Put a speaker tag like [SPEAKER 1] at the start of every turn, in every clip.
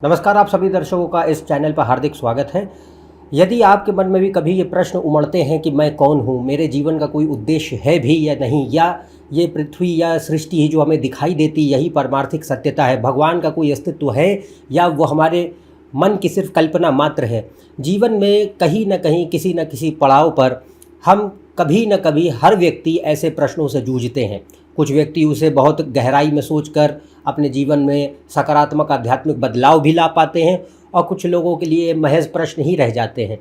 [SPEAKER 1] नमस्कार, आप सभी दर्शकों का इस चैनल पर हार्दिक स्वागत है। यदि आपके मन में भी कभी ये प्रश्न उमड़ते हैं कि मैं कौन हूँ, मेरे जीवन का कोई उद्देश्य है भी या नहीं, या ये पृथ्वी या सृष्टि ही जो हमें दिखाई देती यही परमार्थिक सत्यता है, भगवान का कोई अस्तित्व है या वो हमारे मन की सिर्फ कल्पना मात्र है। जीवन में कहीं न कहीं किसी न किसी पड़ाव पर हम कभी न कभी हर व्यक्ति ऐसे प्रश्नों से जूझते हैं। कुछ व्यक्ति उसे बहुत गहराई में सोचकर अपने जीवन में सकारात्मक आध्यात्मिक बदलाव भी ला पाते हैं और कुछ लोगों के लिए महज प्रश्न ही रह जाते हैं।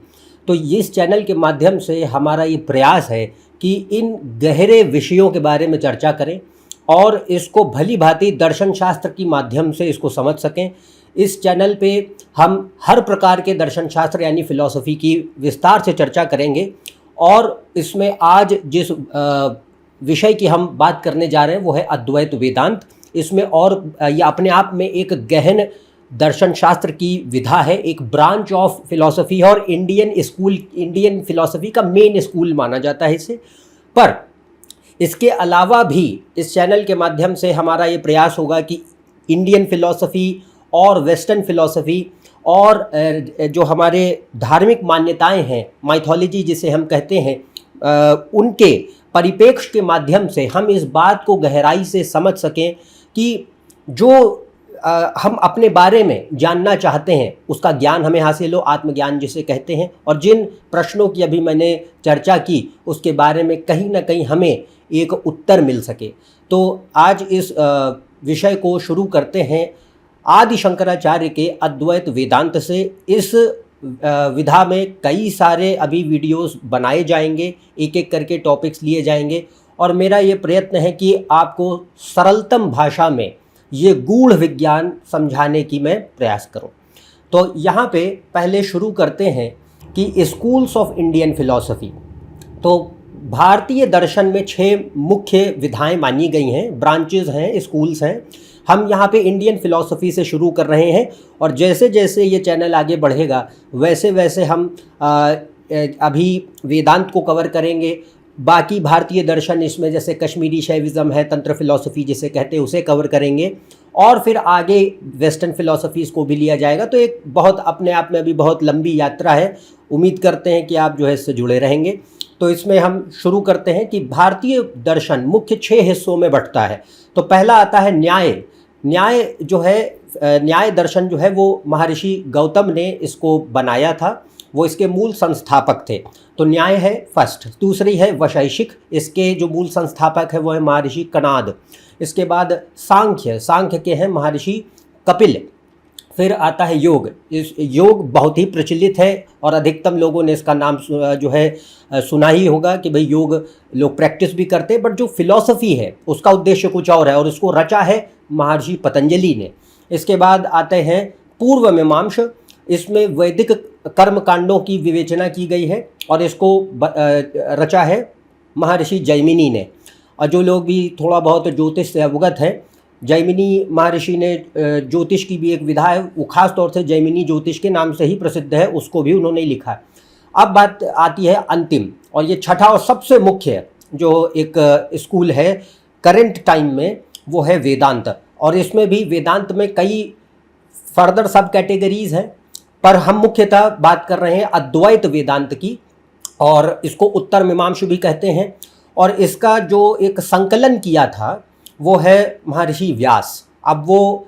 [SPEAKER 1] तो इस चैनल के माध्यम से हमारा ये प्रयास है कि इन गहरे विषयों के बारे में चर्चा करें और इसको भली भांति दर्शन शास्त्र की माध्यम से इसको समझ सकें। इस चैनल पे हम हर प्रकार के दर्शन शास्त्र यानी फ़िलॉसफ़ी की विस्तार से चर्चा करेंगे और इसमें आज जिस विषय की हम बात करने जा रहे हैं वो है अद्वैत वेदांत। इसमें और ये अपने आप में एक गहन दर्शन शास्त्र की विधा है, एक ब्रांच ऑफ फिलॉसफी है और इंडियन फिलॉसफी का मेन स्कूल माना जाता है इसे। पर इसके अलावा भी इस चैनल के माध्यम से हमारा ये प्रयास होगा कि इंडियन फिलॉसफी और वेस्टर्न फिलॉसफी और जो हमारे धार्मिक मान्यताएं हैं, माइथोलॉजी जिसे हम कहते हैं, उनके परिप्रेक्ष्य के माध्यम से हम इस बात को गहराई से समझ सकें कि जो हम अपने बारे में जानना चाहते हैं उसका ज्ञान हमें हासिल हो, आत्मज्ञान जिसे कहते हैं, और जिन प्रश्नों की अभी मैंने चर्चा की उसके बारे में कहीं ना कहीं हमें एक उत्तर मिल सके। तो आज इस विषय को शुरू करते हैं आदि शंकराचार्य के अद्वैत वेदांत से। इस विधा में कई सारे अभी वीडियोस बनाए जाएंगे, एक एक करके टॉपिक्स लिए जाएंगे और मेरा ये प्रयत्न है कि आपको सरलतम भाषा में ये गूढ़ विज्ञान समझाने की मैं प्रयास करूं। तो यहाँ पे पहले शुरू करते हैं कि स्कूल्स ऑफ इंडियन फिलॉसफी। तो भारतीय दर्शन में 6 मुख्य विधाएं मानी गई हैं, ब्रांचेज हैं, स्कूल्स हैं। हम यहाँ पे इंडियन फिलॉसफी से शुरू कर रहे हैं और जैसे जैसे ये चैनल आगे बढ़ेगा वैसे वैसे हम अभी वेदांत को कवर करेंगे। बाकी भारतीय दर्शन इसमें जैसे कश्मीरी शैविज़म है, तंत्र फिलॉसफी जिसे कहते हैं, उसे कवर करेंगे और फिर आगे वेस्टर्न फिलॉसफीज़ को भी लिया जाएगा। तो एक बहुत अपने आप में अभी बहुत लंबी यात्रा है। उम्मीद करते हैं कि आप जो है इससे जुड़े रहेंगे। तो इसमें हम शुरू करते हैं कि भारतीय दर्शन मुख्य 6 हिस्सों में बंटता है। तो पहला आता है न्याय। न्याय जो है, न्याय दर्शन जो है वो महर्षि गौतम ने इसको बनाया था, वो इसके मूल संस्थापक थे। तो न्याय है फर्स्ट। दूसरी है वैशेषिक, इसके जो मूल संस्थापक है वो है महर्षि कणाद। इसके बाद सांख्य, सांख्य के हैं महर्षि कपिल। फिर आता है योग। इस योग बहुत ही प्रचलित है और अधिकतम लोगों ने इसका नाम जो है सुना ही होगा कि भाई योग लोग प्रैक्टिस भी करते हैं, बट जो फिलॉसफी है उसका उद्देश्य कुछ और है और इसको रचा है महर्षि पतंजलि ने। इसके बाद आते हैं पूर्व मीमांसा। इसमें वैदिक कर्म कांडों की विवेचना की गई है और इसको रचा है महर्षि जैमिनी ने। और जो लोग भी थोड़ा बहुत ज्योतिष से अवगत हैं, जैमिनी महर्षि ने ज्योतिष की भी एक विधा है, वो खास तौर से जैमिनी ज्योतिष के नाम से ही प्रसिद्ध है, उसको भी उन्होंने लिखा है। अब बात आती है अंतिम और ये छठा और सबसे मुख्य जो एक स्कूल है करंट टाइम में, वो है वेदांत। और इसमें भी वेदांत में कई फर्दर सब कैटेगरीज हैं, पर हम मुख्यतः बात कर रहे हैं अद्वैत वेदांत की और इसको उत्तर मीमांसा भी कहते हैं। और इसका जो एक संकलन किया था वो है महर्षि व्यास। अब वो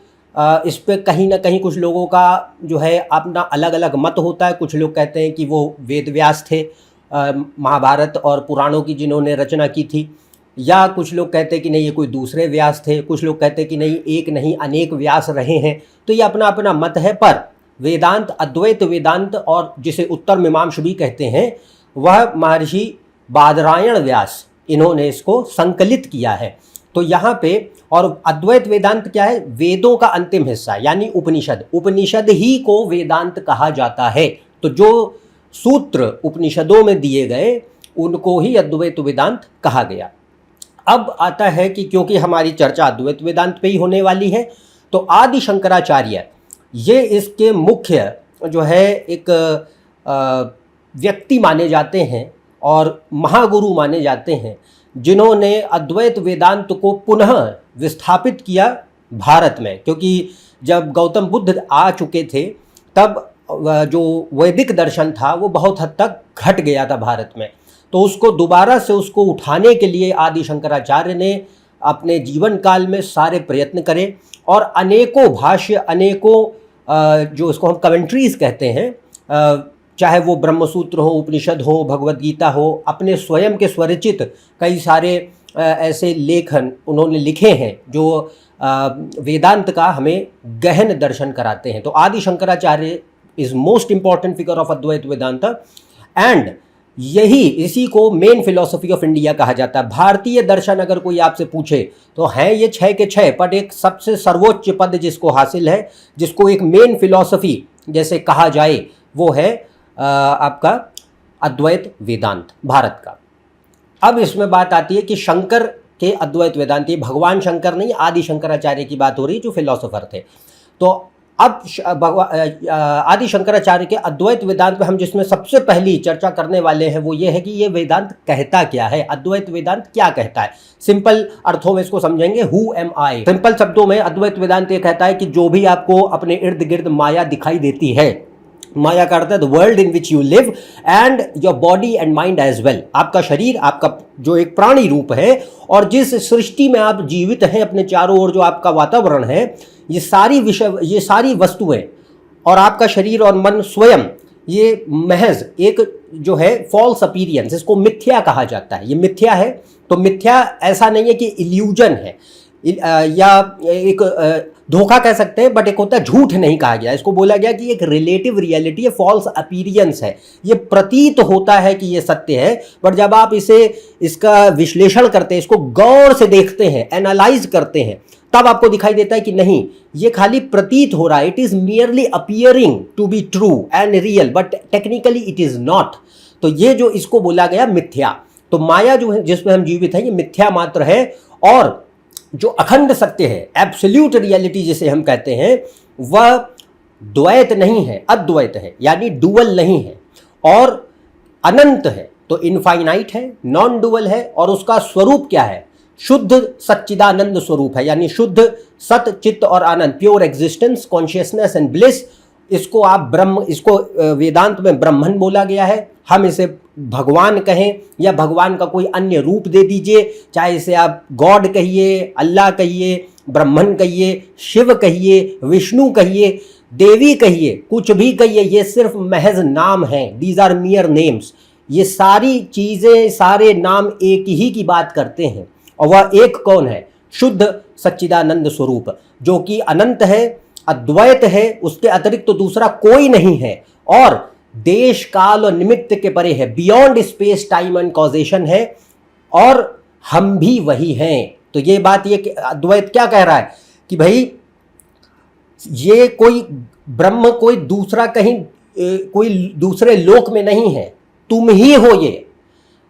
[SPEAKER 1] इस पे कहीं ना कहीं कुछ लोगों का जो है अपना अलग अलग मत होता है। कुछ लोग कहते हैं कि वो वेद व्यास थे, महाभारत और पुराणों की जिन्होंने रचना की थी, या कुछ लोग कहते हैं कि नहीं ये कोई दूसरे व्यास थे, कुछ लोग कहते हैं कि नहीं एक नहीं अनेक व्यास रहे हैं। तो ये अपना अपना मत है, पर वेदांत, अद्वैत वेदांत और जिसे उत्तर मीमांसा भी कहते हैं, वह महर्षि बादरायण व्यास, इन्होंने इसको संकलित किया है। तो यहाँ पे, और अद्वैत वेदांत क्या है, वेदों का अंतिम हिस्सा यानी उपनिषद। उपनिषद ही को वेदांत कहा जाता है। तो जो सूत्र उपनिषदों में दिए गए उनको ही अद्वैत वेदांत कहा गया। अब आता है कि क्योंकि हमारी चर्चा अद्वैत वेदांत पे ही होने वाली है, तो आदि शंकराचार्य ये इसके मुख्य जो है एक व्यक्ति माने जाते हैं और महागुरु माने जाते हैं, जिन्होंने अद्वैत वेदांत को पुनः विस्थापित किया भारत में। क्योंकि जब गौतम बुद्ध आ चुके थे तब जो वैदिक दर्शन था वो बहुत हद तक घट गया था भारत में। तो उसको दोबारा से उसको उठाने के लिए आदि शंकराचार्य ने अपने जीवन काल में सारे प्रयत्न करे और अनेकों भाष्य, अनेकों जो इसको हम कमेंट्रीज कहते हैं, चाहे वो ब्रह्मसूत्र हो, उपनिषद हो, भगवद गीता हो, अपने स्वयं के स्वरचित कई सारे ऐसे लेखन उन्होंने लिखे हैं जो वेदांत का हमें गहन दर्शन कराते हैं। तो Adi Shankaracharya is most important figure of Advaita Vedanta and इसी को मेन फिलॉसफी ऑफ इंडिया कहा जाता है। भारतीय दर्शन अगर कोई आपसे पूछे तो हैं ये 6 के 6, पर एक सबसे सर्वोच्च पद जिसको हासिल है, जिसको एक मेन फिलॉसफी जैसे कहा जाए, वो है आपका अद्वैत वेदांत भारत का। अब इसमें बात आती है कि शंकर के अद्वैत वेदांत, ये भगवान शंकर नहीं, आदि शंकराचार्य की बात हो रही है जो फिलोसोफर थे। तो अब आदि शंकराचार्य के अद्वैत वेदांत में हम जिसमें सबसे पहली चर्चा करने वाले हैं वो ये है कि ये वेदांत कहता क्या है, अद्वैत वेदांत क्या कहता है। सिंपल अर्थों में इसको समझेंगे, हु एम आई। सिंपल शब्दों में अद्वैत वेदांत ये कहता है कि जो भी आपको अपने इर्द गिर्द माया दिखाई देती है, माया का अर्थ है the world in which you live and your body and mind as well, आपका शरीर, आपका जो एक प्राणी रूप है और जिस सृष्टि में आप जीवित हैं, अपने चारों ओर जो आपका वातावरण है, ये सारी वस्तुएं और आपका शरीर और मन स्वयं, ये महज एक जो है फॉल्स अपीयरेंस, इसको मिथ्या कहा जाता है। ये मिथ्या है। तो मिथ्या ऐसा नहीं है कि इल्यूजन है या एक धोखा कह सकते हैं, बट एक होता है झूठ नहीं कहा गया, इसको बोला गया कि एक रिलेटिव रियलिटी है, फॉल्स अपीयरेंस है। ये प्रतीत होता है कि ये सत्य है, बट जब आप इसका विश्लेषण करते हैं, इसको गौर से देखते हैं, एनालाइज करते हैं, तब आपको दिखाई देता है कि नहीं, ये खाली प्रतीत हो रहा है, it is merely appearing to be true and real, but technically it is not. तो ये जो इसको बोला गया मिथ्या, तो माया जो है जिसमें हम जीवित हैं, ये मिथ्या मात्र है। और जो अखंड सत्य है, एब्सोल्यूट रियलिटी जिसे हम कहते हैं, वह द्वैत नहीं है, अद्वैत है, यानी डुअल नहीं है और अनंत है। तो इनफाइनाइट है, नॉन डुअल है और उसका स्वरूप क्या है? शुद्ध सच्चिदानंद स्वरूप है, यानी शुद्ध सत, चित्त और आनंद, pure existence, consciousness and bliss. इसको आप ब्रह्म, इसको वेदांत में ब्रह्मन बोला गया है। हम इसे भगवान कहें या भगवान का कोई अन्य रूप दे दीजिए, चाहे इसे आप गॉड कहिए, अल्लाह कहिए, ब्रह्मन कहिए, शिव कहिए, विष्णु कहिए, देवी कहिए, कुछ भी कहिए, ये सिर्फ महज नाम हैं। These are mere names. ये सारी चीज़ें, सारे नाम एक ही की बात करते हैं और वह एक कौन है? शुद्ध सच्चिदानंद स्वरूप, जो कि अनंत है, अद्वैत है, उसके अतिरिक्त तो दूसरा कोई नहीं है और देश काल और निमित्त के परे है, beyond space time and causation है, और हम भी वही हैं। तो ये बात, ये अद्वैत क्या कह रहा है कि भाई ये कोई ब्रह्म कोई दूसरा कहीं कोई दूसरे लोक में नहीं है, तुम ही हो ये,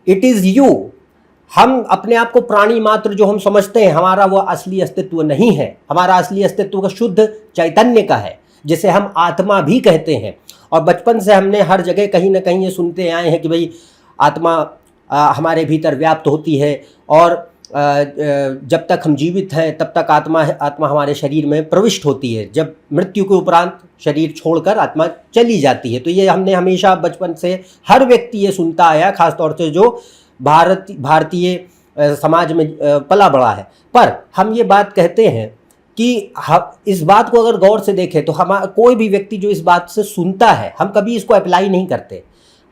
[SPEAKER 1] इट इज यू। हम अपने आप को प्राणी मात्र जो हम समझते हैं, हमारा वो असली अस्तित्व नहीं है। हमारा असली अस्तित्व का शुद्ध चैतन्य का है, जिसे हम आत्मा भी कहते हैं। और बचपन से हमने हर जगह कहीं ना कहीं ये सुनते आए हैं कि भाई आत्मा हमारे भीतर व्याप्त होती है और जब तक हम जीवित हैं तब तक आत्मा हमारे शरीर में प्रविष्ट होती है। जब मृत्यु के उपरांत शरीर छोड़कर आत्मा चली जाती है। तो ये हमने हमेशा बचपन से हर व्यक्ति ये सुनता आया, खासतौर से जो भारतीय समाज में पला बड़ा है। पर हम ये बात कहते हैं कि इस बात को अगर गौर से देखें तो कोई भी व्यक्ति जो इस बात से सुनता है, हम कभी इसको अप्लाई नहीं करते।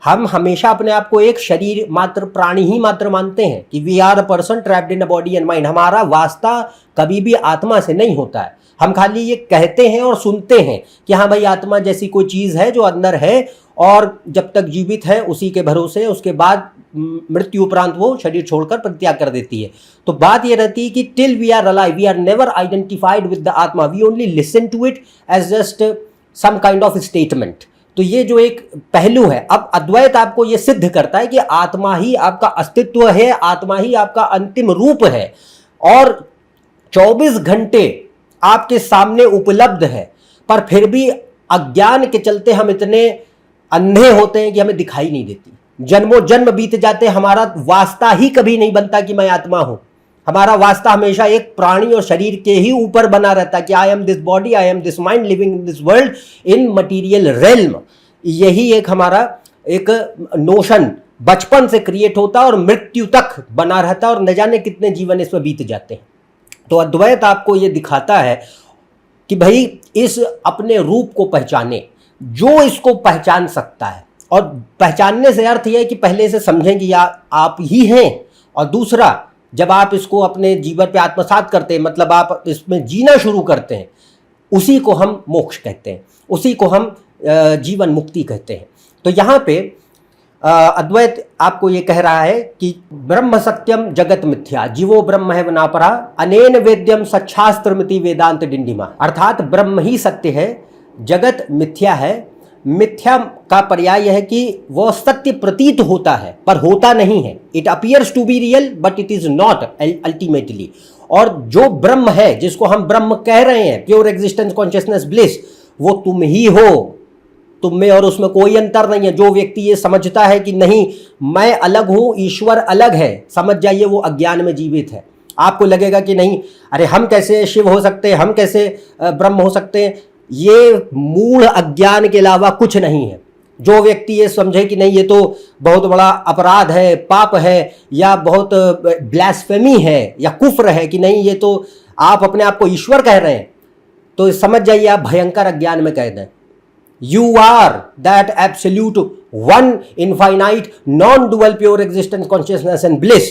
[SPEAKER 1] हम हमेशा अपने आप को एक शरीर मात्र, प्राणी ही मात्र मानते हैं कि we are a person trapped in a body and mind. हमारा वास्ता कभी भी आत्मा से नहीं होता है। हम खाली ये कहते हैं और सुनते हैं कि हाँ भाई आत्मा जैसी कोई चीज़ है जो अंदर है और जब तक जीवित है उसी के भरोसे, उसके बाद मृत्यु उपरांत वो शरीर छोड़कर परित्याग कर देती है। तो बात ये रहती है कि till we are alive we are never identified with the आत्मा, we only listen to it as just some kind of statement. तो ये जो एक पहलू है, अब अद्वैत आपको ये सिद्ध करता है कि आत्मा ही आपका अस्तित्व है, आत्मा ही आपका अंतिम रूप है और 24 घंटे आपके सामने उपलब्ध है। पर फिर भी अज्ञान के चलते हम इतने अंधे होते हैं कि हमें दिखाई नहीं देती। जन्मों जन्म बीत जाते, हमारा वास्ता ही कभी नहीं बनता कि मैं आत्मा हूं। हमारा वास्ता हमेशा एक प्राणी और शरीर के ही ऊपर बना रहता है कि I am this body, I am this mind living in this world in material realm. यही एक हमारा एक नोशन बचपन से क्रिएट होता है और मृत्यु तक बना रहता है और न जाने कितने जीवन इसमें बीत जाते हैं। तो अद्वैत आपको ये दिखाता है कि भाई इस अपने रूप को पहचाने, जो इसको पहचान सकता है। और पहचानने से अर्थ यह है कि पहले से समझें कि आप ही हैं, और दूसरा जब आप इसको अपने जीवन पे आत्मसात करते हैं, मतलब आप इसमें जीना शुरू करते हैं, उसी को हम मोक्ष कहते हैं, उसी को हम जीवन मुक्ति कहते हैं। तो यहाँ पे अद्वैत आपको ये कह रहा है कि ब्रह्म सत्यम जगत मिथ्या, जीवो ब्रह्म है वनापरा, अनेन वेद्यम सच्छास्त्रमिति वेदांत डिंडिमा। अर्थात ब्रह्म ही सत्य है, जगत मिथ्या है। मिथ्या का पर्याय यह है कि वह सत्य प्रतीत होता है पर होता नहीं है। It appears to be real but it is not ultimately. और जो ब्रह्म है, जिसको हम ब्रह्म कह रहे हैं, प्योर एग्जिस्टेंस कॉन्शियसनेस ब्लिस, वो तुम ही हो। तुम में और उसमें कोई अंतर नहीं है। जो व्यक्ति ये समझता है कि नहीं मैं अलग हूं, ईश्वर अलग है, समझ जाइए वो अज्ञान में जीवित है। आपको लगेगा कि नहीं, अरे हम कैसे शिव हो सकते हैं, हम कैसे ब्रह्म हो सकते हैं। ये मूल अज्ञान के अलावा कुछ नहीं है। जो व्यक्ति ये समझे कि नहीं ये तो बहुत बड़ा अपराध है, पाप है, या बहुत ब्लास्फेमी है या कुफ्र है, कि नहीं ये तो आप अपने आप को ईश्वर कह रहे हैं, तो समझ जाइए आप भयंकर अज्ञान में कैद हैं। You are that absolute one infinite non-dual pure existence consciousness and bliss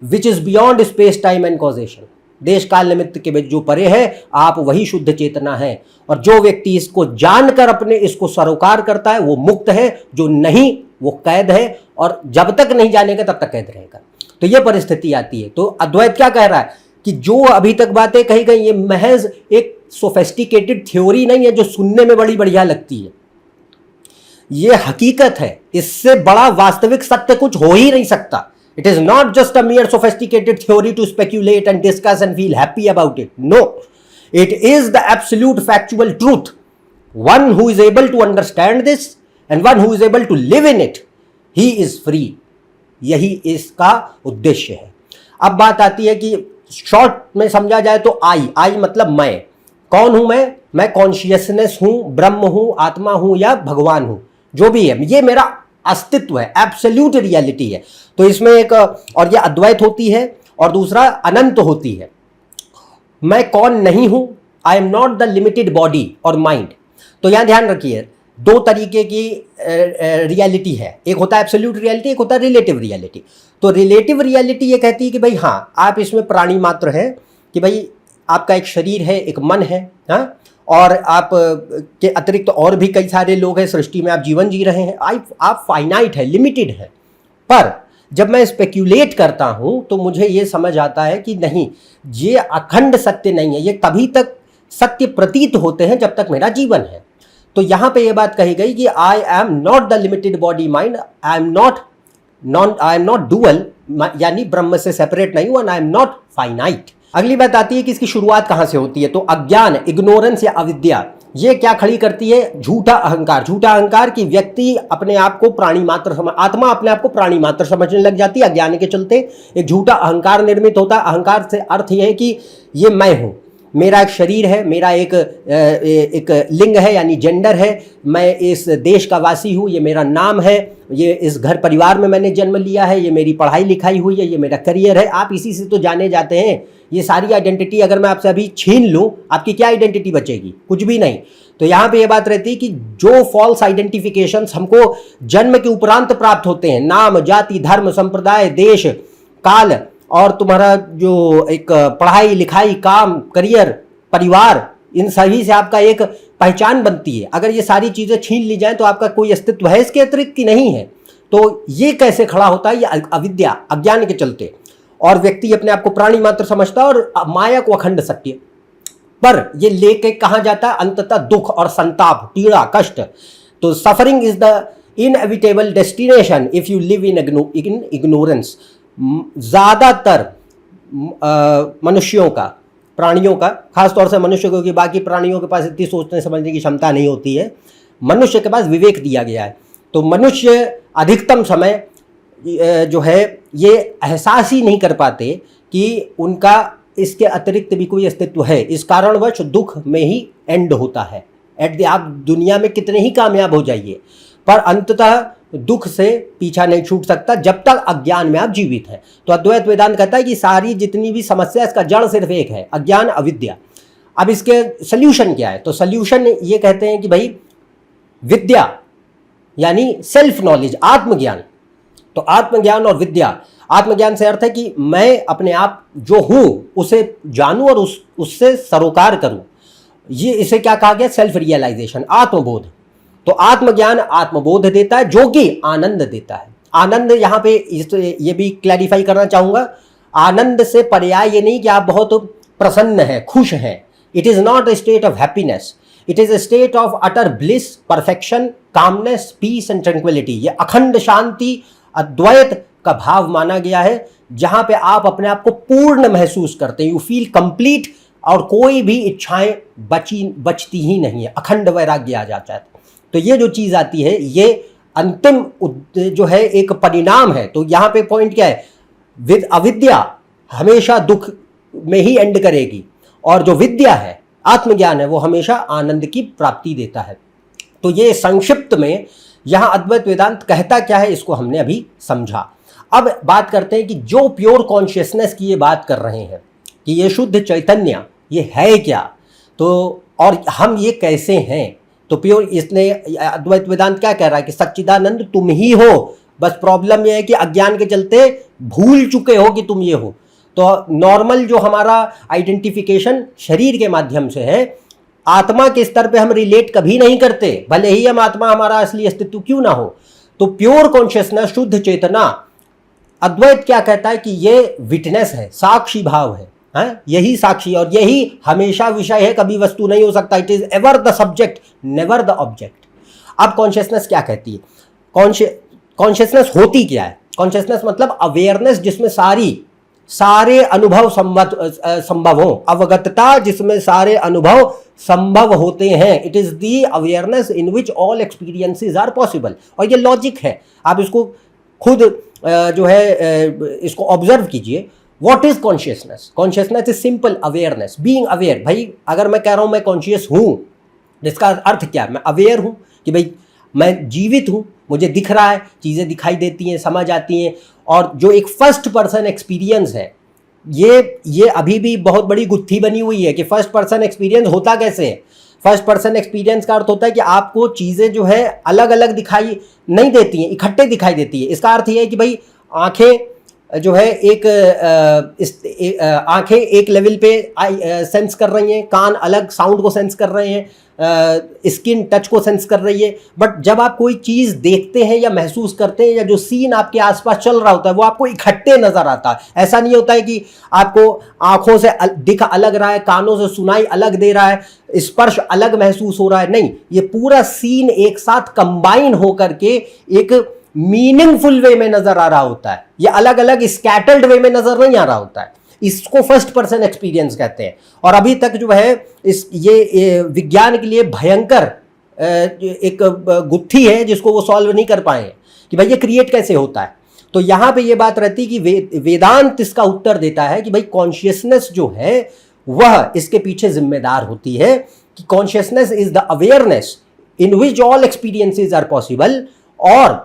[SPEAKER 1] which is beyond space time and causation। देश काल निमित्त के जो परे है, आप वही शुद्ध चेतना है। और जो व्यक्ति इसको जानकर अपने इसको सरोकार करता है वो मुक्त है, जो नहीं वो कैद है, और जब तक नहीं जानेगा तब तक कैद रहेगा। तो ये परिस्थिति आती है। तो अद्वैत क्या कह रहा है कि जो अभी तक बातें कही गई ये महज एक सोफेस्टिकेटेड थ्योरी नहीं है जो सुनने में बड़ी बढ़िया लगती है। ये हकीकत है, इससे बड़ा वास्तविक सत्य कुछ हो ही नहीं सकता। It is not just a mere sophisticated theory to speculate and discuss and feel happy about it. No, it is the absolute factual truth. One who is able to understand this and one who is able to live in it, he is free. यही इसका उद्देश्य है। अब बात आती है कि short में समझा जाए तो आई मतलब मैं। कौन हूं मैं कॉन्शियसनेस हूं, ब्रह्म हूं, आत्मा हूं या भगवान हूं, जो भी है, ये मेरा अस्तित्व है, एब्सोल्यूट रियलिटी है। तो इसमें एक और ये अद्वैत होती है और दूसरा अनंत होती है। मैं कौन नहीं हूं, I am not the limited body और माइंड। तो यहां ध्यान रखिए, दो तरीके की रियलिटी है, एक होता है एब्सोल्यूट रियलिटी, एक होता है रिलेटिव रियलिटी। तो रिलेटिव रियलिटी ये कहती है कि भाई हाँ आप इसमें प्राणी मात्र हैं, कि भाई आपका एक शरीर है, एक मन है, हाँ, और आप के अतिरिक्त और भी कई सारे लोग हैं, सृष्टि में आप जीवन जी रहे हैं, आप फाइनाइट है, लिमिटेड है। पर जब मैं स्पेक्यूलेट करता हूं तो मुझे ये समझ आता है कि नहीं, ये अखंड सत्य नहीं है, ये तभी तक सत्य प्रतीत होते हैं जब तक मेरा जीवन है। तो यहां पे ये बात कही गई कि I am not the limited body mind, I am not dual, यानी ब्रह्म से सेपरेट नहीं हूं, आई एम नॉट फाइनाइट। अगली बात आती है कि इसकी शुरुआत कहां से होती है। तो अज्ञान, इग्नोरेंस या अविद्या, ये क्या खड़ी करती है, झूठा अहंकार। झूठा अहंकार कि व्यक्ति अपने आप को प्राणी मात्र आत्मा अपने आप को प्राणी मात्र समझने लग जाती है। अज्ञान के चलते एक झूठा अहंकार निर्मित होता है। अहंकार से अर्थ यह है कि ये मैं हूं, मेरा एक शरीर है, मेरा एक लिंग है यानी जेंडर है, मैं इस देश का वासी हूँ, ये मेरा नाम है, ये इस घर परिवार में मैंने जन्म लिया है, ये मेरी पढ़ाई लिखाई हुई है, ये मेरा करियर है। आप इसी से तो जाने जाते हैं। ये सारी आइडेंटिटी अगर मैं आपसे अभी छीन लूँ, आपकी क्या आइडेंटिटी बचेगी, कुछ भी नहीं। तो यहाँ पे ये बात रहती है कि जो फॉल्स आइडेंटिफिकेशंस हमको जन्म के उपरांत प्राप्त होते हैं, नाम, जाति, धर्म, संप्रदाय, देश, काल, और तुम्हारा जो एक पढ़ाई लिखाई, काम, करियर, परिवार, इन सभी से आपका एक पहचान बनती है। अगर ये सारी चीज़ें छीन ली जाएं तो आपका कोई अस्तित्व है इसके अतिरिक्त कि नहीं है। तो ये कैसे खड़ा होता है, ये अविद्या, अज्ञान के चलते। और व्यक्ति अपने आप को प्राणी मात्र समझता है और माया को अखंड सत्य, पर ये लेके कहाँ जाता है, अंततः दुख और संताप, पीड़ा, कष्ट। तो suffering is the inevitable destination if you live in ignorance. ज़्यादातर मनुष्यों का, प्राणियों का, खासतौर से मनुष्य को, कि बाकी प्राणियों के पास इतनी सोचने समझने की क्षमता नहीं होती है, मनुष्य के पास विवेक दिया गया है। तो मनुष्य अधिकतम समय जो है ये एहसास ही नहीं कर पाते कि उनका इसके अतिरिक्त भी कोई अस्तित्व है, इस कारणवश दुख में ही एंड होता है। आप दुनिया में कितने ही कामयाब हो जाइए, पर अंततः दुख से पीछा नहीं छूट सकता जब तक अज्ञान में आप जीवित हैं। तो अद्वैत वेदांत कहता है कि सारी जितनी भी समस्या, इसका जड़ सिर्फ एक है, अज्ञान, अविद्या। अब इसके सल्यूशन क्या है? तो सल्यूशन ये कहते हैं कि भाई विद्या यानी सेल्फ नॉलेज, आत्मज्ञान। तो आत्मज्ञान और विद्या, आत्मज्ञान से अर्थ है कि मैं अपने आप जो हूं उसे जानूं और उससे सरोकार करूं। ये इसे क्या कहा गया? सेल्फ रियलाइजेशन, आत्मबोध। तो आत्मज्ञान आत्मबोध देता है जो कि आनंद देता है। आनंद यहाँ पे ये भी क्लैरिफाई करना चाहूंगा, आनंद से पर्याय ये नहीं कि आप बहुत प्रसन्न हैं, खुश हैं। It is not a state of happiness, it is a state of utter bliss, perfection, calmness, peace and tranquility. ये अखंड शांति, अद्वैत का भाव माना गया है, जहां पे आप अपने आप को पूर्ण महसूस करते हैं, यू फील कंप्लीट, और कोई भी इच्छाएं बचती ही नहीं है, अखंड वैराग्य आ जाता है। तो ये जो चीज आती है, ये अंतिम जो है एक परिणाम है। तो यहां पे पॉइंट क्या है? अविद्या हमेशा दुख में ही एंड करेगी, और जो विद्या है, आत्मज्ञान है, वो हमेशा आनंद की प्राप्ति देता है। तो ये संक्षिप्त में यहां अद्वैत वेदांत कहता क्या है, इसको हमने अभी समझा। अब बात करते हैं कि जो प्योर कॉन्शियसनेस की ये बात कर रहे हैं कि ये शुद्ध चैतन्य ये है क्या, तो और हम ये कैसे हैं। तो प्योर, इसने अद्वैत वेदांत क्या कह रहा है कि सच्चिदानंद तुम ही हो, बस प्रॉब्लम ये है कि अज्ञान के चलते भूल चुके हो कि तुम ये हो। तो नॉर्मल जो हमारा आइडेंटिफिकेशन शरीर के माध्यम से है, आत्मा के स्तर पे हम रिलेट कभी नहीं करते, भले ही हम आत्मा हमारा असली अस्तित्व क्यों ना हो। तो प्योर कॉन्शियसनेस, शुद्ध चेतना, अद्वैत क्या कहता है कि ये विटनेस है, साक्षी भाव है, यही साक्षी और यही हमेशा विषय है, कभी वस्तु नहीं हो सकता। It is ever the subject, never the object. अब कॉन्शियसनेस क्या कहती है? कॉन्शियसनेस होती क्या है? कॉन्शियसनेस मतलब अवेयरनेस जिसमें सारे अनुभव संभव हो, अवगतता जिसमें सारे अनुभव संभव होते हैं। It is the awareness in which all experiences are possible. और ये लॉजिक है, आप इसको खुद जो है इसको ऑब्जर्व कीजिए। What is consciousness? Consciousness is simple awareness, being aware. भाई अगर मैं कह रहा हूं मैं कॉन्शियस हूं, इसका अर्थ क्या है? मैं अवेयर हूं कि भाई मैं जीवित हूं, मुझे दिख रहा है, चीज़ें दिखाई देती हैं, समझ आती हैं। और जो एक फर्स्ट पर्सन एक्सपीरियंस है, ये अभी भी बहुत बड़ी गुत्थी बनी हुई है कि फर्स्ट पर्सन एक्सपीरियंस होता कैसे है। फर्स्ट पर्सन एक्सपीरियंस का अर्थ होता है कि आपको चीज़ें जो है अलग अलग दिखाई नहीं देती हैं, इकट्ठे दिखाई देती है। इसका अर्थ ये है कि भाई आंखें जो है आंखें एक लेवल पे सेंस कर रही हैं, कान अलग साउंड को सेंस कर रहे हैं, स्किन टच को सेंस कर रही है। बट जब आप कोई चीज़ देखते हैं या महसूस करते हैं, या जो सीन आपके आसपास चल रहा होता है वो आपको इकट्ठे नजर आता है। ऐसा नहीं होता है कि आपको आंखों से दिख अलग रहा है, कानों से सुनाई अलग दे रहा है, स्पर्श अलग महसूस हो रहा है। नहीं, ये पूरा सीन एक साथ कंबाइन होकर के एक मीनिंगफुल वे में नजर आ रहा होता है। ये अलग अलग स्कैटर्ड वे में नजर नहीं आ रहा होता है। इसको फर्स्ट पर्सन एक्सपीरियंस कहते हैं। और अभी तक जो है ये विज्ञान के लिए भयंकर एक गुत्थी है जिसको वो सॉल्व नहीं कर पाए कि भाई ये क्रिएट कैसे होता है। तो यहां पे ये बात रहती है कि वेदांत इसका उत्तर देता है कि भाई कॉन्शियसनेस जो है वह इसके पीछे जिम्मेदार होती है कि consciousness is the awareness in which all experiences are possible. और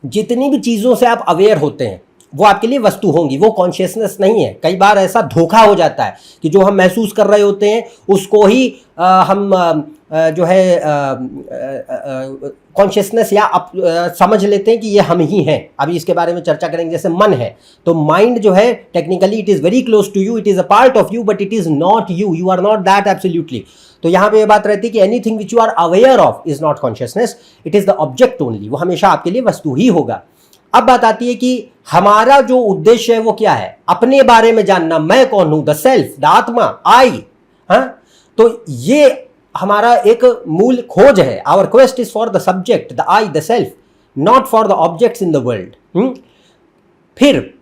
[SPEAKER 1] जितनी भी चीज़ों से आप अवेयर होते हैं वो आपके लिए वस्तु होंगी, वो कॉन्शियसनेस नहीं है। कई बार ऐसा धोखा हो जाता है कि जो हम महसूस कर रहे होते हैं उसको ही हम जो है कॉन्शियसनेस या समझ लेते हैं कि ये हम ही हैं। अभी इसके बारे में चर्चा करेंगे। जैसे मन है, तो माइंड जो है technically it is very close to you, it is a part of you, but it is not you, you are not that absolutely. तो यहाँ पे ये बात रहती है कि anything which you are aware of is not consciousness, it is the object only. वो हमेशा आपके लिए वस्तु ही होगा। अब बात आती है कि हमारा जो उद्देश्य है वो क्या है? अपने बारे में जानना, मैं कौन हूं, द सेल्फ, द आत्मा, आई। तो ये हमारा एक मूल खोज है। Our quest is for the subject, the I, the self, not for the objects in the world. फिर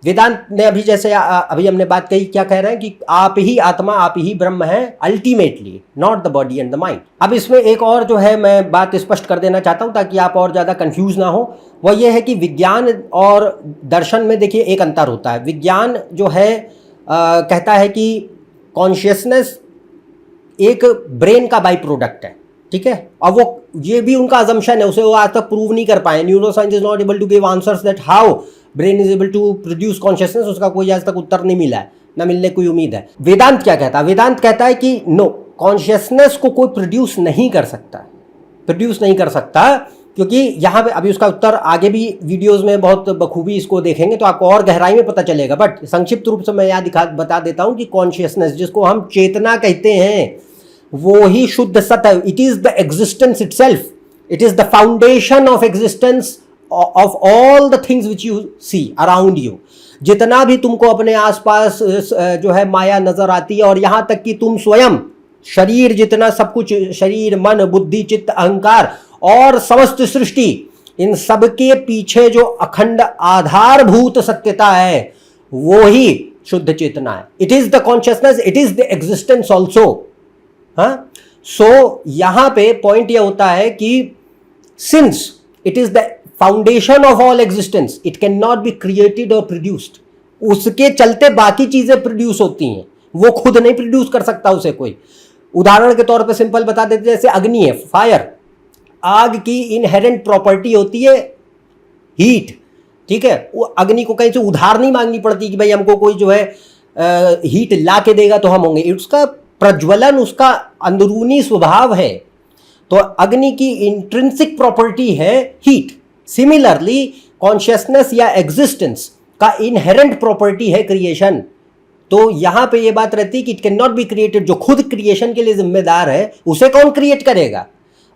[SPEAKER 1] वेदांत ने अभी जैसे अभी हमने बात कही, क्या कह रहे हैं कि आप ही आत्मा, आप ही ब्रह्म है ultimately, not the body and the mind. अब इसमें एक और जो है मैं बात स्पष्ट कर देना चाहता हूं ताकि आप और ज़्यादा कंफ्यूज ना हो, वह यह है कि विज्ञान और दर्शन में देखिए एक अंतर होता है। विज्ञान जो है कहता है कि कॉन्शियसनेस एक ब्रेन का बाई प्रोडक्ट है, ठीक है, और वो ये भी उनका अजम्पशन है, उसे वो आज तक प्रूव नहीं कर पाए। Neuroscience is not able to give answers that how brain is able to produce consciousness, उसका कोई आज तक उत्तर नहीं मिला है, ना मिलने कोई उम्मीद है। वेदांत क्या कहता है? वेदांत कहता है कि नो, कॉन्शियसनेस को कोई प्रोड्यूस नहीं कर सकता, प्रोड्यूस नहीं कर सकता, क्योंकि यहाँ पे अभी उसका उत्तर आगे भी वीडियोस में बहुत बखूबी इसको देखेंगे तो आपको और गहराई में पता चलेगा। बट संक्षिप्त रूप से मैं यहाँ बता देता हूँ कि कॉन्शियसनेस, जिसको हम चेतना कहते हैं, वो ही शुद्ध सत्य है। It is the existence itself, it is the foundation of existence of all the things which you see around you. जितना भी तुमको अपने आसपास जो है माया नजर आती है, और यहां तक कि तुम स्वयं शरीर, जितना सब कुछ, शरीर, मन, बुद्धि, चित्त, अहंकार और समस्त सृष्टि, इन सब के पीछे जो अखंड आधारभूत सत्यता है वो ही शुद्ध चेतना है। It is the consciousness, it is the existence also. हाँ, सो यहां पे पॉइंट यह होता है कि since it is the foundation of all existence, it can not be created और प्रोड्यूस्ड। उसके चलते बाकी चीजें प्रोड्यूस होती हैं, वो खुद नहीं प्रोड्यूस कर सकता उसे कोई। उदाहरण के तौर पे सिंपल बता देते, जैसे अग्नि है, फायर, आग की इनहेरेंट प्रॉपर्टी होती है हीट, ठीक है। वो अग्नि को कहीं से उधार नहीं मांगनी पड़ती कि भाई हमको कोई जो है हीट ला के देगा तो हम होंगे, उसका प्रज्वलन उसका अंदरूनी स्वभाव है। तो अग्नि की इंट्रिंसिक प्रॉपर्टी है हीट। सिमिलरली कॉन्शियसनेस या एग्जिस्टेंस का इनहेरेंट प्रॉपर्टी है क्रिएशन। तो यहां पे ये बात रहती है कि it can not be created. जो खुद क्रिएशन के लिए जिम्मेदार है उसे कौन क्रिएट करेगा?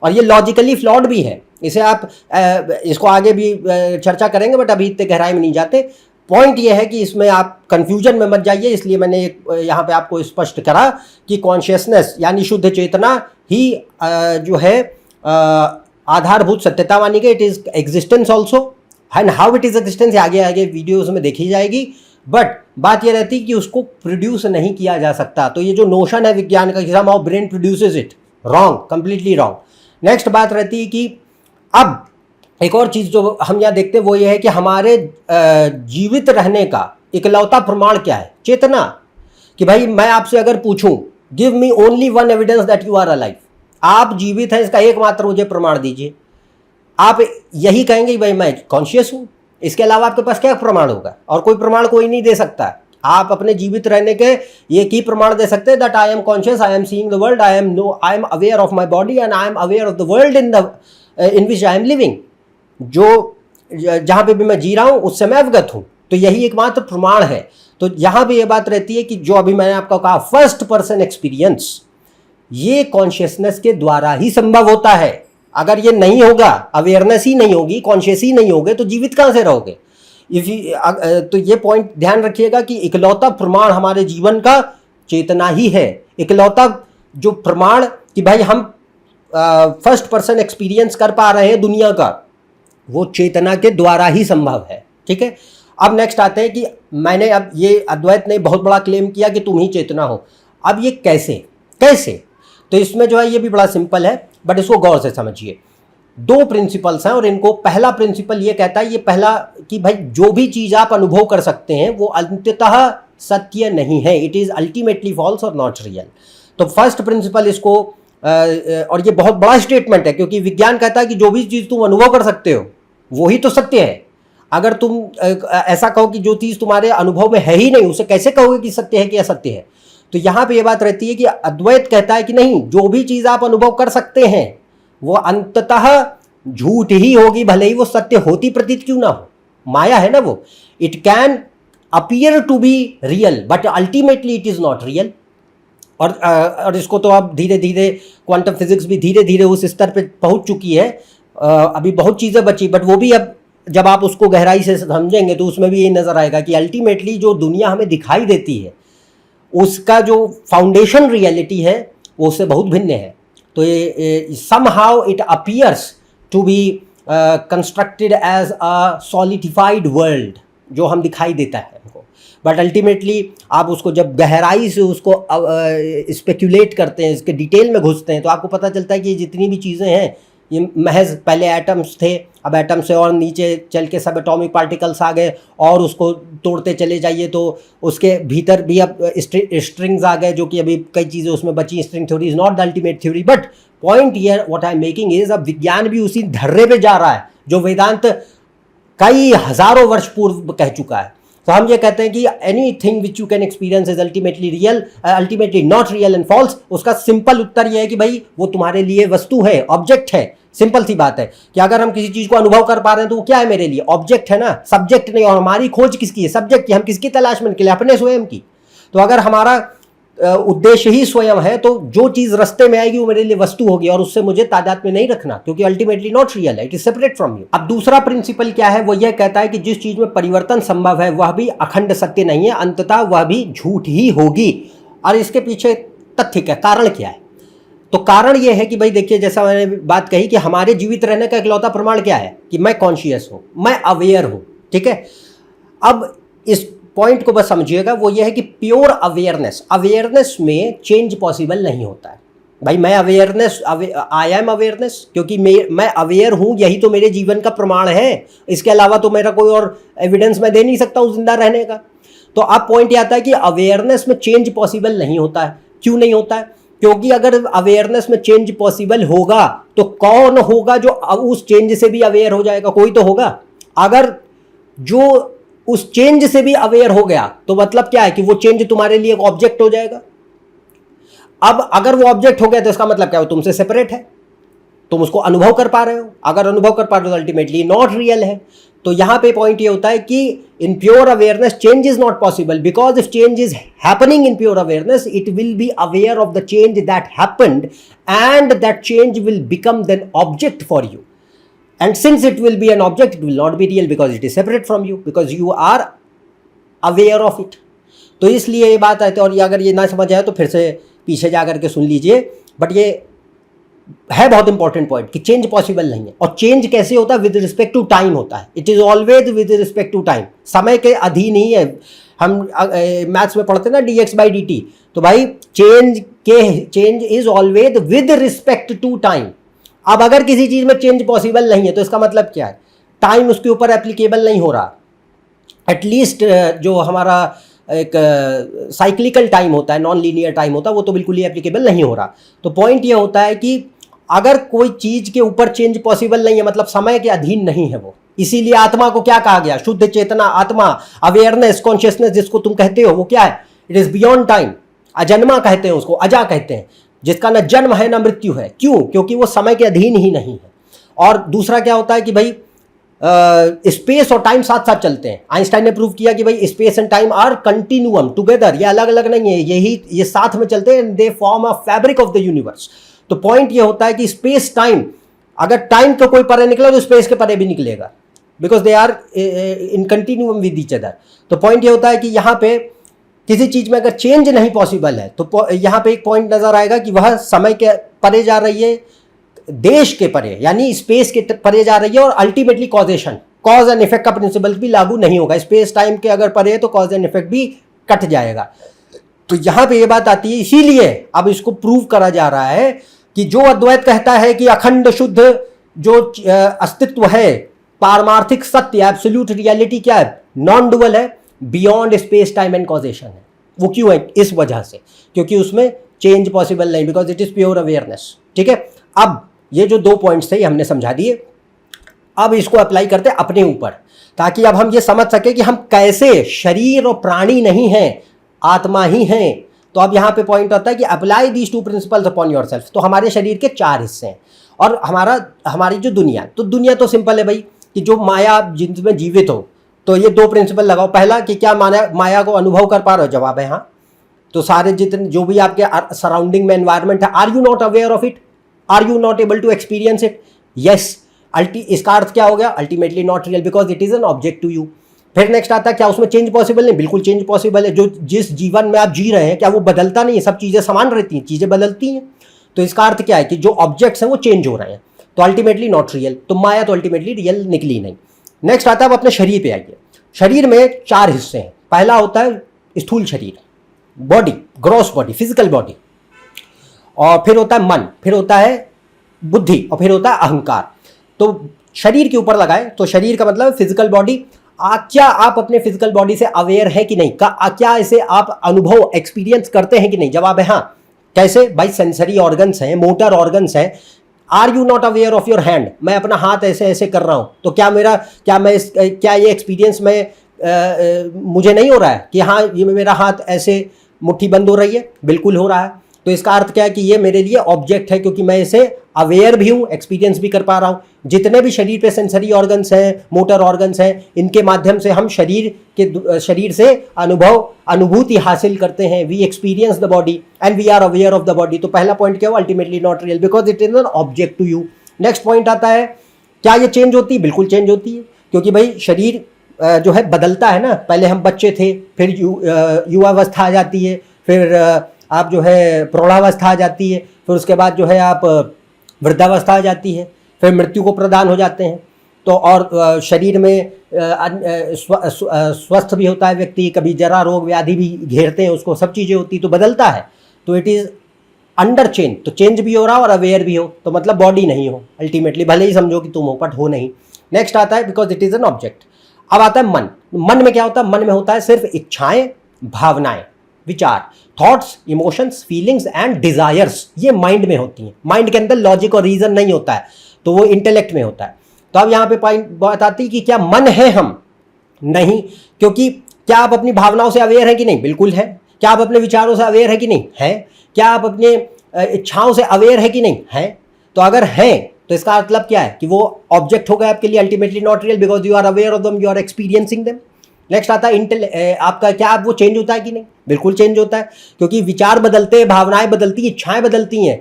[SPEAKER 1] और ये लॉजिकली फ्लॉड भी है। इसे आप इसको आगे भी चर्चा करेंगे, बट अभी इतने गहराई में नहीं जाते। पॉइंट ये है कि इसमें आप कंफ्यूजन में मत जाइए, इसलिए मैंने यहाँ पे आपको स्पष्ट करा कि कॉन्शियसनेस यानी शुद्ध चेतना ही जो है आधारभूत सत्यता मानी गई। It is existence also, and how it is existence आगे आगे वीडियोस में देखी जाएगी। बट बात यह रहती है कि उसको प्रोड्यूस नहीं किया जा सकता। तो ये जो नोशन है विज्ञान का कि how brain produces it, wrong, completely wrong. Next बात रहती है कि अब एक और चीज़ जो हम यहाँ देखते हैं वो ये है कि हमारे जीवित रहने का इकलौता प्रमाण क्या है? चेतना। कि भाई मैं आपसे अगर पूछूं, give me only one evidence that you are alive, आप जीवित हैं इसका एकमात्र मुझे प्रमाण दीजिए। आप यही कहेंगे भाई मैं कॉन्शियस हूं, इसके अलावा आपके पास क्या प्रमाण होगा? और कोई प्रमाण कोई नहीं दे सकता। आप अपने जीवित रहने के एक ही प्रमाण दे सकते हैं, that I am conscious, I am seeing the world, I am aware of my body and I am aware of the world in which I am living. जो जहाँ पे भी मैं जी रहा हूँ उससे मैं अवगत हूँ। तो यही एकमात्र प्रमाण है। तो यहाँ पे ये बात रहती है कि जो अभी मैंने आपको कहा फर्स्ट पर्सन एक्सपीरियंस, ये कॉन्शियसनेस के द्वारा ही संभव होता है। अगर ये नहीं होगा, अवेयरनेस ही नहीं होगी, कॉन्शियस ही नहीं होगे, तो जीवित कहाँ से रहोगे? तो ये पॉइंट ध्यान रखिएगा कि इकलौता प्रमाण हमारे जीवन का चेतना ही है। इकलौता जो प्रमाण कि भाई हम फर्स्ट पर्सन एक्सपीरियंस कर पा रहे हैं दुनिया का, वो चेतना के द्वारा ही संभव है। ठीक है, अब नेक्स्ट आते हैं कि मैंने अब ये अद्वैत ने बहुत बड़ा क्लेम किया कि तुम ही चेतना हो। अब ये कैसे कैसे? तो इसमें जो है ये भी बड़ा सिंपल है, बट इसको गौर से समझिए। दो प्रिंसिपल्स हैं और इनको पहला प्रिंसिपल ये कहता है, ये पहला कि भाई जो भी चीज़ आप अनुभव कर सकते हैं वो अंततः सत्य नहीं है, इट इज़ अल्टीमेटली फॉल्स और नॉट रियल। तो फर्स्ट प्रिंसिपल इसको और ये बहुत बड़ा स्टेटमेंट है, क्योंकि विज्ञान कहता है कि जो भी चीज़ तुम अनुभव कर सकते हो वही तो सत्य है। अगर तुम ऐसा कहो कि जो चीज़ तुम्हारे अनुभव में है ही नहीं, उसे कैसे कहोगे कि सत्य है कि असत्य है? तो यहाँ पे ये बात रहती है कि अद्वैत कहता है कि नहीं, जो भी चीज़ आप अनुभव कर सकते हैं वो अंततः झूठ ही होगी, भले ही वो सत्य होती प्रतीत क्यों ना हो। माया है ना वो। It can appear to be real but ultimately it is not real. और इसको तो अब धीरे धीरे क्वांटम फिजिक्स भी धीरे धीरे उस स्तर पे पहुंच चुकी है। अभी बहुत चीज़ें बची, बट वो भी अब जब आप उसको गहराई से समझेंगे तो उसमें भी ये नज़र आएगा कि अल्टीमेटली जो दुनिया हमें दिखाई देती है उसका जो फाउंडेशन रियलिटी है वो उससे बहुत भिन्न है। तो ये somehow it appears to be constructed as a solidified world, जो हम दिखाई देता है हमको, बट अल्टीमेटली आप उसको जब गहराई से उसको स्पेक्यूलेट करते हैं, इसके डिटेल में घुसते हैं, तो आपको पता चलता है कि जितनी भी चीज़ें हैं ये महज पहले एटम्स थे, अब एटम से और नीचे चल के सब एटॉमिक पार्टिकल्स आ गए, और उसको तोड़ते चले जाइए तो उसके भीतर भी अब स्ट्रिंग्स आ गए, जो कि अभी कई चीज़ें उसमें बची। String theory is not the ultimate theory, but point here what I am making is अब विज्ञान भी उसी धर्रे पे जा रहा है जो वेदांत कई हजारों वर्ष पूर्व कह चुका है। तो हम ये कहते हैं कि anything which you can experience is ultimately real, ultimately not real and false. उसका सिंपल उत्तर यह है कि भाई वो तुम्हारे लिए वस्तु है, ऑब्जेक्ट है। सिंपल सी बात है कि अगर हम किसी चीज को अनुभव कर पा रहे हैं तो वो क्या है मेरे लिए? ऑब्जेक्ट है ना, सब्जेक्ट नहीं। और हमारी खोज किसकी है? सब्जेक्ट की। हम किसकी तलाश में निकले? अपने स्वयं की। तो अगर हमारा उद्देश्य ही स्वयं है तो जो चीज रास्ते में आएगी वो मेरे लिए वस्तु होगी, और उससे मुझे तादाद में नहीं रखना, क्योंकि अल्टीमेटली नॉट रियल है, it is separate from you. अब दूसरा प्रिंसिपल क्या है? वो यह कहता है कि जिस चीज में परिवर्तन संभव है वह भी अखंड सत्य नहीं है, अंततः वह भी झूठ ही होगी। और इसके पीछे तथ्य क्या, कारण क्या है? तो कारण यह है कि भाई देखिए, जैसा मैंने बात कही कि हमारे जीवित रहने का इकलौता प्रमाण क्या है? कि मैं कॉन्शियस हूं, मैं अवेयर हूं। ठीक है, अब इस पॉइंट को बस समझिएगा, वो ये है कि प्योर अवेयरनेस में चेंज पॉसिबल नहीं होता है। भाई मैं अवेयरनेस, आई एम अवेयरनेस, क्योंकि मैं अवेयर हूं, यही तो मेरे जीवन का प्रमाण है। इसके अलावा तो मेरा कोई और एविडेंस मैं दे नहीं सकता हूं जिंदा रहने का। तो अब पॉइंट ये आता है कि अवेयरनेस में चेंज पॉसिबल नहीं होता है। क्यों नहीं होता है? क्योंकि अगर अवेयरनेस में चेंज पॉसिबल होगा तो कौन होगा जो उस चेंज से भी अवेयर हो जाएगा? कोई तो होगा। अगर जो उस चेंज से भी अवेयर हो गया तो मतलब क्या है कि वो चेंज तुम्हारे लिए एक ऑब्जेक्ट हो जाएगा। अब अगर वो ऑब्जेक्ट हो गया तो इसका मतलब क्या है? वो तुमसे सेपरेट है, तुम उसको अनुभव कर पा रहे हो। अगर अनुभव कर पा रहे हो तो अल्टीमेटली नॉट रियल है। तो यहां पे पॉइंट ये होता है कि in pure awareness change is not possible, because if change is happening in pure awareness it will be aware of the change that happened, and that change will become then object for you. And since it will be an object, it will not be real because it is separate from you, because you are aware of it. तो इसलिए ये बात है। और ये अगर ये ना समझ आए तो फिर से पीछे जा करके सुन लीजिए, बट ये है बहुत इंपॉर्टेंट पॉइंट कि चेंज पॉसिबल नहीं है। और चेंज कैसे होता है? विद रिस्पेक्ट टू टाइम होता है। It is always with respect to time, समय के अधीन ही है। हम मैथ्स में पढ़ते ना dx/dt, तो भाई change is always with respect to time. अब अगर किसी चीज में चेंज पॉसिबल नहीं है तो इसका मतलब क्या है? टाइम उसके ऊपर एप्लीकेबल नहीं हो रहा। एटलीस्ट जो हमारा एक साइक्लिकल टाइम होता है, नॉन लीनियर टाइम होता है, वो तो बिल्कुल ही एप्लीकेबल नहीं हो रहा। तो पॉइंट ये होता है कि अगर कोई चीज के ऊपर चेंज पॉसिबल नहीं है मतलब समय के अधीन नहीं है वो। इसीलिए आत्मा को क्या कहा गया? शुद्ध चेतना, आत्मा, अवेयरनेस, कॉन्शियसनेस जिसको तुम कहते हो, वो क्या है? It is beyond time. अजन्मा कहते हैं उसको, अजा कहते हैं, जिसका न जन्म है न मृत्यु है। क्यों? क्योंकि वो समय के अधीन ही नहीं है। और दूसरा क्या होता है कि भाई स्पेस और टाइम साथ साथ चलते हैं। आइंस्टाइन ने प्रूव किया कि भाई space and time are continuum together, ये अलग अलग नहीं है, ये साथ में चलते हैं, they form a fabric of the universe. तो पॉइंट ये होता है कि स्पेस टाइम, अगर टाइम का कोई परे निकला तो स्पेस के परे भी निकलेगा, because they are in continuum with each other. तो पॉइंट ये होता है कि यहाँ पे किसी चीज में अगर चेंज नहीं पॉसिबल है तो यहाँ पे एक पॉइंट नजर आएगा कि वह समय के परे जा रही है, देश के परे यानी स्पेस के परे जा रही है, और ultimately causation, cause and effect का प्रिंसिपल भी लागू नहीं होगा। स्पेस टाइम के अगर परे है तो कॉज एंड इफेक्ट भी कट जाएगा। तो यहाँ पे ये बात आती है, इसीलिए अब इसको प्रूव करा जा रहा है कि जो अद्वैत कहता है कि अखंड शुद्ध जो अस्तित्व है, पारमार्थिक सत्य, एब्सोल्यूट रियलिटी क्या है? नॉन डुअल है, beyond space time and causation है। वो क्यों है? इस वजह से, क्योंकि उसमें चेंज पॉसिबल नहीं, because it is pure awareness. ठीक है, अब ये जो 2 पॉइंट्स थे ये हमने समझा दिए। अब इसको अप्लाई करते अपने ऊपर, ताकि अब हम ये समझ सके कि हम कैसे शरीर और प्राणी नहीं हैं, आत्मा ही हैं। तो अब यहाँ पे पॉइंट आता है कि apply these 2 principles upon yourself. तो हमारे शरीर के 4 हिस्से हैं, और हमारी जो दुनिया, तो दुनिया तो सिंपल है भाई, कि जो माया जिनमें जीवित हो। तो ये 2 प्रिंसिपल लगाओ। पहला कि क्या माया को अनुभव कर पा रहे हो? जवाब है हाँ। तो सारे जितने जो भी आपके सराउंडिंग में एनवायरनमेंट है, are you not aware of it? Are you not able to experience it? Yes. इसका अर्थ क्या हो गया? Ultimately not real, because it is an object to you. फिर नेक्स्ट आता है, क्या उसमें चेंज पॉसिबल नहीं? बिल्कुल चेंज पॉसिबल है। जो जिस जीवन में आप जी रहे हैं क्या वो बदलता नहीं है? सब चीजें समान रहती हैं, चीजें बदलती हैं। तो इसका अर्थ क्या है कि जो ऑब्जेक्ट्स हैं वो चेंज हो रहे हैं, तो अल्टीमेटली नॉट रियल। तो माया तो अल्टीमेटली रियल निकली नहीं। नेक्स्ट आता है, अब अपने शरीर पे आइए। शरीर में 4 हिस्से हैं। पहला होता है स्थूल शरीर, body, gross body, physical body, और फिर होता है मन, फिर होता है बुद्धि, और फिर होता है अहंकार। तो शरीर के ऊपर लगाए तो शरीर का मतलब फिजिकल बॉडी। क्या आप अपने फिजिकल बॉडी से अवेयर है कि नहीं? क्या इसे आप अनुभव, एक्सपीरियंस करते हैं कि नहीं? जवाब है हाँ। कैसे भाई? सेंसरी ऑर्गन्स हैं, मोटर ऑर्गन्स हैं। Are you not aware of your hand? मैं अपना हाथ ऐसे ऐसे कर रहा हूं, तो क्या ये एक्सपीरियंस में मुझे नहीं हो रहा है कि हाँ ये मेरा हाथ ऐसे मुट्ठी बंद हो रही है? बिल्कुल हो रहा है। तो इसका अर्थ क्या है कि ये मेरे लिए ऑब्जेक्ट है, क्योंकि मैं इसे अवेयर भी हूँ, एक्सपीरियंस भी कर पा रहा हूँ। जितने भी शरीर पे सेंसरी ऑर्गन्स हैं, मोटर ऑर्गन्स हैं, इनके माध्यम से हम शरीर से अनुभूति हासिल करते हैं। We experience the body and we are aware of the body. तो पहला पॉइंट क्या हुआ? Ultimately not real because it is an object to you. Next point आता है, क्या ये चेंज होती है? बिल्कुल चेंज होती है, क्योंकि भाई शरीर जो है बदलता है ना। पहले हम बच्चे थे, फिर युवावस्था आ जाती है, फिर आप जो है प्रौढ़ावस्था आ जाती है, फिर उसके बाद जो है आप वृद्धावस्था आ जाती है, फिर मृत्यु को प्रदान हो जाते हैं। तो और शरीर में स्वस्थ भी होता है व्यक्ति, कभी जरा रोग व्याधि भी घेरते हैं उसको, सब चीज़ें होती, तो बदलता है। तो इट इज़ अंडर चेंज। तो चेंज भी हो रहा हो और अवेयर भी हो, तो मतलब बॉडी नहीं हो अल्टीमेटली, भले ही समझो कि तुम हो बट हो नहीं। नेक्स्ट आता है because it is an object. अब आता है मन। मन में क्या होता है? मन में होता है सिर्फ इच्छाएं, भावनाएं, विचार, thoughts, emotions, feelings and desires. ये माइंड में होती हैं। माइंड के अंदर लॉजिक और रीजन नहीं होता है, तो वो इंटेलेक्ट में होता है। तो अब यहाँ पे पॉइंट बात आती है कि क्या मन है हम? नहीं, क्योंकि क्या आप अपनी भावनाओं से अवेयर है कि नहीं? बिल्कुल है। क्या आप अपने विचारों से अवेयर है कि नहीं? है। क्या आप अपने इच्छाओं से अवेयर है कि नहीं? है। तो अगर है तो इसका मतलब क्या है कि वो ऑब्जेक्ट हो गए आपके लिए, ultimately not real because you are aware of them, you are experiencing them. Next आता है आपका क्या आप वो चेंज होता है कि नहीं? बिल्कुल चेंज होता है, क्योंकि विचार बदलते हैं, भावनाएं बदलती, इच्छाएं बदलती हैं।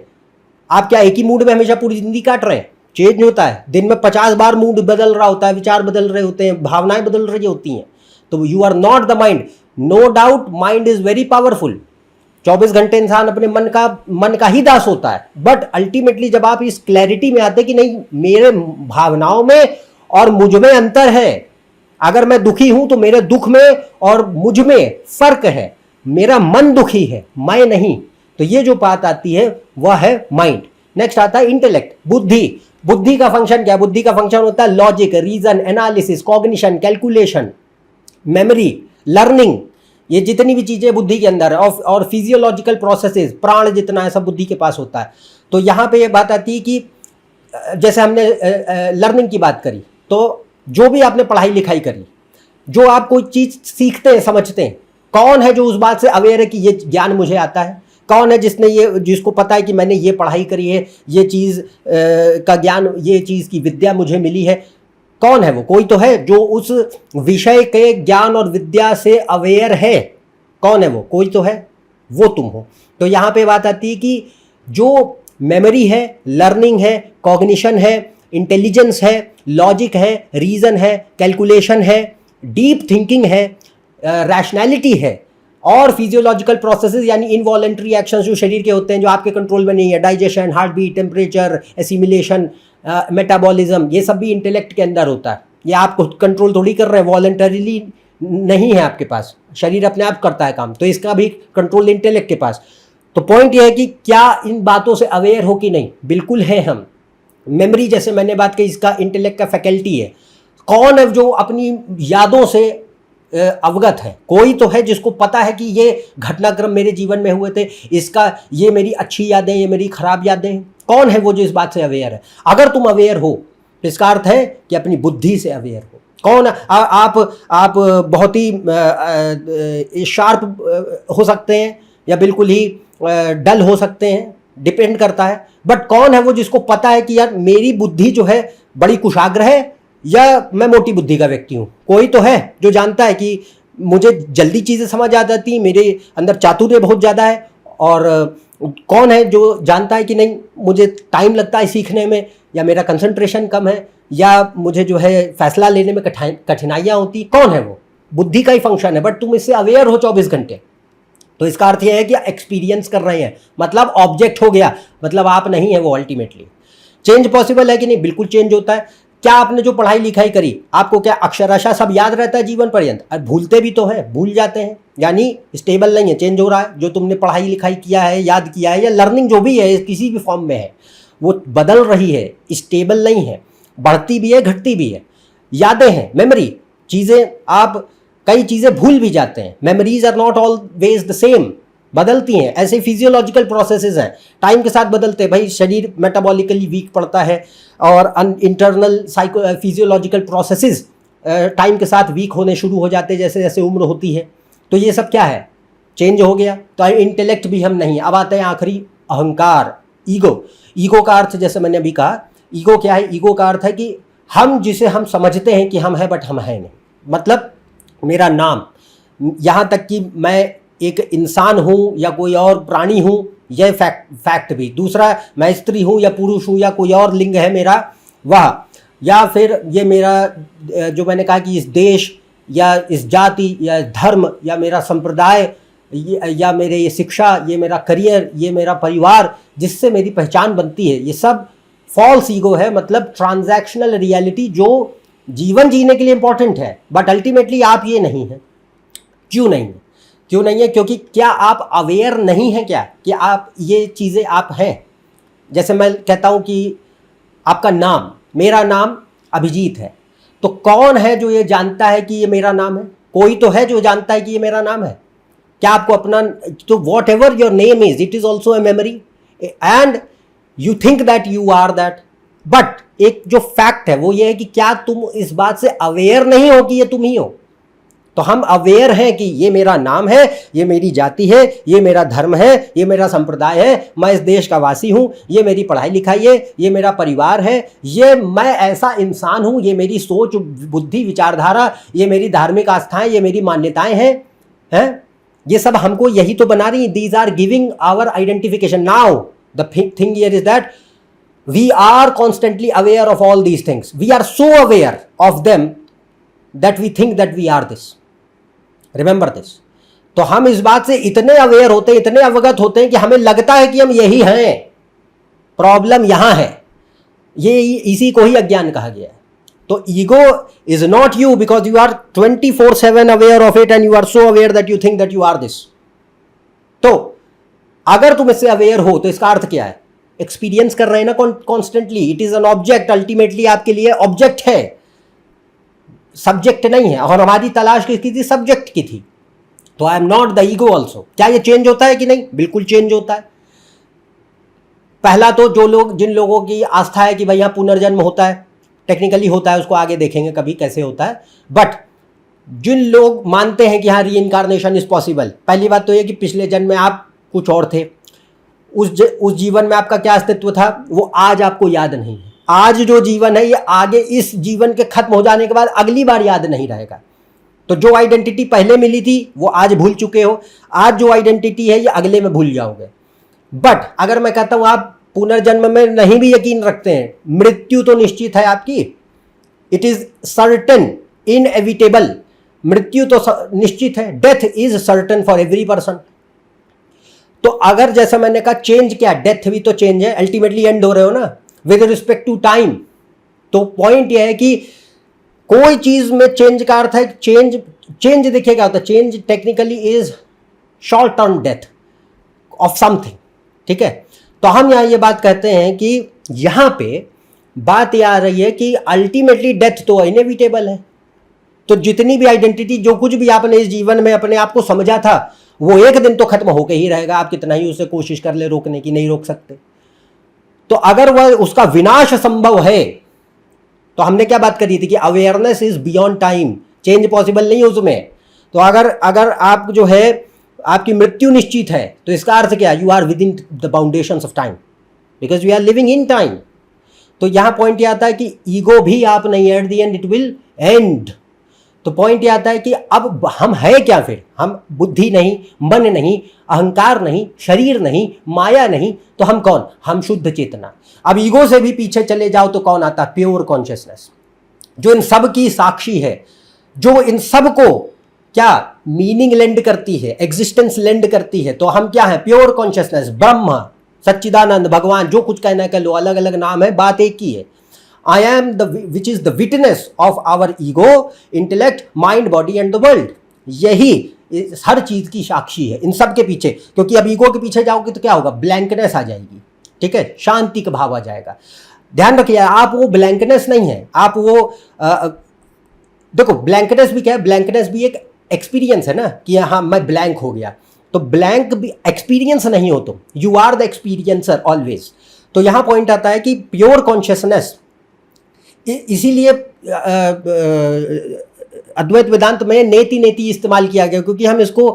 [SPEAKER 1] आप क्या एक ही मूड में हमेशा पूरी जिंदगी काट रहे हैं? चेंज होता है। दिन में 50 बार मूड बदल रहा होता है, विचार बदल रहे होते हैं, भावनाएं बदल रही होती हैं। तो you are not the mind. No doubt mind is very powerful. 24 घंटे इंसान अपने मन का ही दास होता है, बट अल्टीमेटली जब आप इस क्लैरिटी में आते कि नहीं, मेरे भावनाओं में और मुझ में अंतर है। अगर मैं दुखी हूं तो मेरे दुख में और मुझ में फर्क है। मेरा मन दुखी है, मैं नहीं। तो ये जो बात आती है वह है माइंड। नेक्स्ट आता है इंटेलेक्ट, बुद्धि। बुद्धि का फंक्शन क्या है? बुद्धि का फंक्शन होता है logic, reason, analysis, cognition, calculation, memory, learning. ये जितनी भी चीजें बुद्धि के अंदर है, और फिजियोलॉजिकल प्रोसेसेस, प्राण जितना है सब बुद्धि के पास होता है। तो यहाँ पे ये बात आती है कि जैसे हमने लर्निंग की बात करी, तो जो भी आपने पढ़ाई लिखाई करी, जो आप कोई चीज सीखते हैं, समझते हैं, कौन है जो उस बात से अवेयर है कि ये ज्ञान मुझे आता है? कौन है जिसको पता है कि मैंने ये पढ़ाई करी है, ये चीज का ज्ञान, ये चीज की विद्या मुझे मिली है? कौन है वो? कोई तो है जो उस विषय के ज्ञान और विद्या से अवेयर है। कौन है वो? कोई तो है, वो तुम हो। तो यहाँ पे बात आती है कि जो मेमोरी है, लर्निंग है, कॉग्निशन है, इंटेलिजेंस है, लॉजिक है, रीजन है, कैलकुलेशन है, डीप थिंकिंग है, रैशनैलिटी है, और फिजियोलॉजिकल प्रोसेसेस यानी इनवॉलेंट्री एक्शंस जो शरीर के होते हैं, जो आपके कंट्रोल में नहीं है, digestion, heart beat, temperature, assimilation, metabolism, ये सब भी इंटेलेक्ट के अंदर होता है। ये आप कंट्रोल थोड़ी कर रहे हैं, वॉलंटरीली नहीं है आपके पास, शरीर अपने आप करता है काम, तो इसका भी कंट्रोल इंटेलेक्ट के पास। तो पॉइंट ये है कि क्या इन बातों से अवेयर हो कि नहीं? बिल्कुल है हम। मेमोरी जैसे मैंने बात की, इसका इंटेलेक्ट का फैकल्टी है। कौन है जो अपनी यादों से अवगत है? कोई तो है जिसको पता है कि ये घटनाक्रम मेरे जीवन में हुए थे, ये मेरी अच्छी यादें, ये मेरी खराब यादें हैं। कौन है वो जो इस बात से अवेयर है? अगर तुम अवेयर हो तो इसका अर्थ है कि अपनी बुद्धि से अवेयर हो। कौन? आप बहुत ही शार्प हो सकते हैं या बिल्कुल ही डल हो सकते हैं, डिपेंड करता है। बट कौन है वो जिसको पता है कि यार मेरी बुद्धि जो है बड़ी कुशाग्र है, या मैं मोटी बुद्धि का व्यक्ति हूँ? कोई तो है जो जानता है कि मुझे जल्दी चीज़ें समझ आ जाती, मेरे अंदर चातुर्य बहुत ज़्यादा है। और कौन है जो जानता है कि नहीं, मुझे टाइम लगता है सीखने में, या मेरा कंसंट्रेशन कम है, या मुझे जो है फैसला लेने में कठिनाइयाँ होती? कौन है वो? बुद्धि का ही फंक्शन है, बट तुम इससे अवेयर हो 24 घंटे। तो इसका अर्थ यह है कि एक्सपीरियंस कर रहे हैं, मतलब ऑब्जेक्ट हो गया, मतलब आप नहीं है वो। अल्टीमेटली चेंज पॉसिबल है कि नहीं? बिल्कुल चेंज होता है। क्या आपने जो पढ़ाई लिखाई करी, आपको क्या अक्षरशः सब याद रहता है जीवन पर्यंत? भूलते भी तो हैं, भूल जाते हैं, यानी स्टेबल नहीं है, चेंज हो रहा है। जो तुमने पढ़ाई लिखाई किया है, याद किया है, या लर्निंग जो भी है किसी भी फॉर्म में है, वो बदल रही है, स्टेबल नहीं है, बढ़ती भी है, घटती भी है। यादें हैं, मेमोरी, चीज़ें, आप कई चीज़ें भूल भी जाते हैं। Memories are not always the same, बदलती हैं। ऐसे फिजियोलॉजिकल प्रोसेसेस हैं, टाइम के साथ बदलते हैं। भाई शरीर मेटाबॉलिकली वीक पड़ता है और internal psycho physiological processes time के साथ वीक होने शुरू हो जाते हैं जैसे जैसे उम्र होती है। तो ये सब क्या है, चेंज हो गया। तो इंटेलेक्ट भी हम नहीं। अब आते हैं आखिरी, अहंकार, ईगो। ईगो का अर्थ जैसे मैंने अभी कहा, ईगो क्या है? ईगो का अर्थ है कि हम जिसे हम समझते हैं कि हम हैं बट हम हैं नहीं। मतलब मेरा नाम, यहाँ तक कि मैं एक इंसान हूँ या कोई और प्राणी हूँ, यह फैक्ट भी। दूसरा, मैं स्त्री हूँ या पुरुष हूँ या कोई और लिंग है मेरा वह, या फिर ये मेरा जो मैंने कहा कि इस देश या इस जाति या धर्म या मेरा संप्रदाय या मेरे ये शिक्षा, ये मेरा करियर, ये मेरा परिवार जिससे मेरी पहचान बनती है, ये सब फॉल्स ईगो है। मतलब ट्रांजैक्शनल रियलिटी जो जीवन जीने के लिए इंपॉर्टेंट है, बट अल्टीमेटली आप ये नहीं है। क्यों नहीं है? क्यों नहीं है? क्योंकि क्या आप अवेयर नहीं हैं क्या कि आप ये चीज़ें आप हैं? जैसे मैं कहता हूँ कि आपका नाम, मेरा नाम अभिजीत है, तो कौन है जो ये जानता है कि ये मेरा नाम है? कोई तो है जो जानता है कि ये मेरा नाम है। क्या आपको अपना, तो whatever your name is, it is also a memory and you think that you are that. But एक जो फैक्ट है वो ये है कि क्या तुम इस बात से अवेयर नहीं हो कि ये तुम ही हो? तो हम अवेयर हैं कि ये मेरा नाम है, ये मेरी जाति है, ये मेरा धर्म है, ये मेरा संप्रदाय है, मैं इस देश का वासी हूँ, ये मेरी पढ़ाई लिखाई है, ये मेरा परिवार है, ये मैं ऐसा इंसान हूँ, ये मेरी सोच, बुद्धि, विचारधारा, ये मेरी धार्मिक आस्थाएं, ये मेरी मान्यताएं हैं। ये सब हमको यही तो बना रही। These are giving our identification. Now the thing here is that we are constantly aware of all these things. We are so aware of them that we think that we are this. Remember this. तो हम इस बात से इतने aware होते हैं, इतने अवगत होते हैं कि हमें लगता है कि हम यही हैं। प्रॉब्लम यहां है, ये इसी को ही अज्ञान कहा गया है। तो ego is not you because you are 24/7 aware of it and you are so aware that you think that you are this. तो अगर तुम इससे अवेयर हो तो इसका अर्थ क्या है? एक्सपीरियंस कर रहे हैं ना constantly. It is an object, ultimately आपके लिए ऑब्जेक्ट है, सब्जेक्ट नहीं है। और हमारी तलाश किसकी थी? सब्जेक्ट की थी। तो I am not the ego also. क्या ये चेंज होता है कि नहीं? बिल्कुल चेंज होता है। पहला तो जिन लोगों की आस्था है कि भाई यहाँ पुनर्जन्म होता है, टेक्निकली होता है, उसको आगे देखेंगे कभी कैसे होता है। बट जिन लोग मानते हैं कि हाँ री इनकारनेशन इज पॉसिबल, पहली बात तो ये कि पिछले जन्म में आप कुछ और थे, उस जीवन में आपका क्या अस्तित्व था वो आज आपको याद नहीं है। आज जो जीवन है ये आगे इस जीवन के खत्म हो जाने के बाद अगली बार याद नहीं रहेगा। तो जो आइडेंटिटी पहले मिली थी वो आज भूल चुके हो, आज जो आइडेंटिटी है ये अगले में भूल जाओगे। बट अगर मैं कहता हूं आप पुनर्जन्म में नहीं भी यकीन रखते हैं, मृत्यु तो निश्चित है आपकी, इट इज सर्टन, इनएविटेबल। मृत्यु तो निश्चित है, death is certain for every person. तो अगर जैसा मैंने कहा चेंज क्या, डेथ भी तो चेंज है, अल्टीमेटली एंड हो रहे हो ना विद रिस्पेक्ट टू टाइम। तो पॉइंट यह है कि कोई चीज में चेंज का अर्थ है चेंज देखिए क्या होता है। Change technically is short term death of something, ठीक है। तो हम यहां ये बात कहते हैं कि यहां पे बात यह आ रही है कि अल्टीमेटली डेथ तो इनएविटेबल है। तो जितनी भी आइडेंटिटी, जो कुछ भी आपने इस जीवन में अपने आप को समझा था, वो एक दिन तो खत्म होकर ही रहेगा। आप कितना ही उसे कोशिश कर ले रोकने की, नहीं रोक सकते। तो अगर वह उसका विनाश संभव है, तो हमने क्या बात करी थी कि awareness is beyond time, change possible नहीं है उसमें। तो अगर आप जो है आपकी मृत्यु निश्चित है, तो इसका अर्थ क्या? You are within the boundations of time because we are living in time. तो यहां पॉइंट यह आता है कि ईगो भी आप नहीं, at the end it will and. तो पॉइंट ये आता है कि अब हम है क्या फिर? हम बुद्धि नहीं, मन नहीं, अहंकार नहीं, शरीर नहीं, माया नहीं, तो हम कौन? हम शुद्ध चेतना। अब ईगो से भी पीछे चले जाओ तो कौन आता है? प्योर कॉन्शियसनेस, जो इन सब की साक्षी है, जो इन सब को क्या मीनिंग लेंड करती है, एग्जिस्टेंस लेंड करती है। तो हम क्या है? प्योर कॉन्शियसनेस, ब्रह्म, सच्चिदानंद, भगवान, जो कुछ कहना है कह लो, अलग अलग नाम है, बात एक ही है। I am the which is the witness of our ego, intellect, mind, body and the world. यही हर चीज की साक्षी है इन सब के पीछे, क्योंकि अब ईगो के पीछे जाओगे तो क्या होगा, ब्लैंकनेस आ जाएगी, ठीक है, शांति का भाव आ जाएगा। ध्यान रखिए, आप वो ब्लैंकनेस नहीं है, आप वो देखो ब्लैंकनेस भी क्या है, ब्लैंकनेस भी एक एक्सपीरियंस है ना, कि हाँ मैं ब्लैंक हो गया, तो ब्लैंक भी एक्सपीरियंस नहीं हो तुम, you are the experiencer always. तो यहां पॉइंट आता है कि प्योर कॉन्शियसनेस, इसीलिए अद्वैत वेदांत में नेति नेति इस्तेमाल किया गया, क्योंकि हम इसको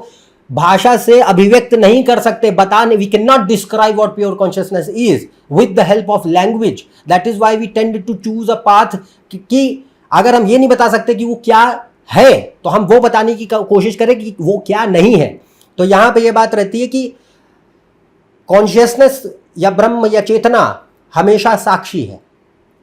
[SPEAKER 1] भाषा से अभिव्यक्त नहीं कर सकते, बताने, we can not describe what pure consciousness is with the help of language. That is why we tend to choose a path, कि अगर हम ये नहीं बता सकते कि वो क्या है, तो हम वो बताने की कोशिश करें कि वो क्या नहीं है। तो यहां पे ये बात रहती है कि कॉन्शियसनेस या ब्रह्म या चेतना हमेशा साक्षी है,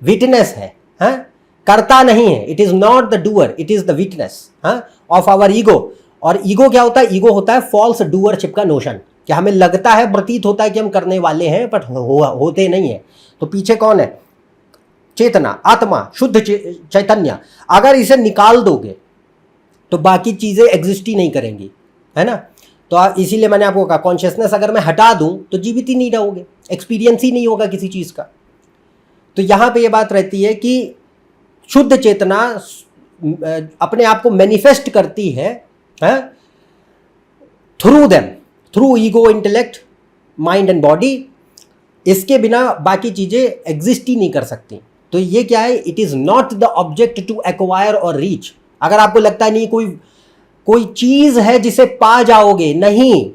[SPEAKER 1] विटनेस है, हाँ? करता नहीं है, it is not the doer, it is the witness of our ego. और ईगो क्या होता है, ईगो होता है फॉल्स डूअरशिप का नोशन, कि हमें लगता है, प्रतीत होता है कि हम करने वाले हैं, बट होते नहीं है। तो पीछे कौन है, चेतना, आत्मा, शुद्ध चैतन्य। अगर इसे निकाल दोगे तो बाकी चीजें एग्जिस्ट ही नहीं करेंगी, है ना। तो इसीलिए मैंने आपको कहा, कॉन्शियसनेस अगर मैं हटा दूं तो जीवित ही नहीं रहोगे, एक्सपीरियंस ही नहीं होगा किसी चीज का। तो यहां पे ये बात रहती है कि शुद्ध चेतना अपने आप को मैनिफेस्ट करती है through them, through ego, intellect, mind and body. इसके बिना बाकी चीजें एग्जिस्ट ही नहीं कर सकती। तो ये क्या है, it is not the object to acquire और रीच। अगर आपको लगता है नहीं कोई चीज है जिसे पा जाओगे, नहीं,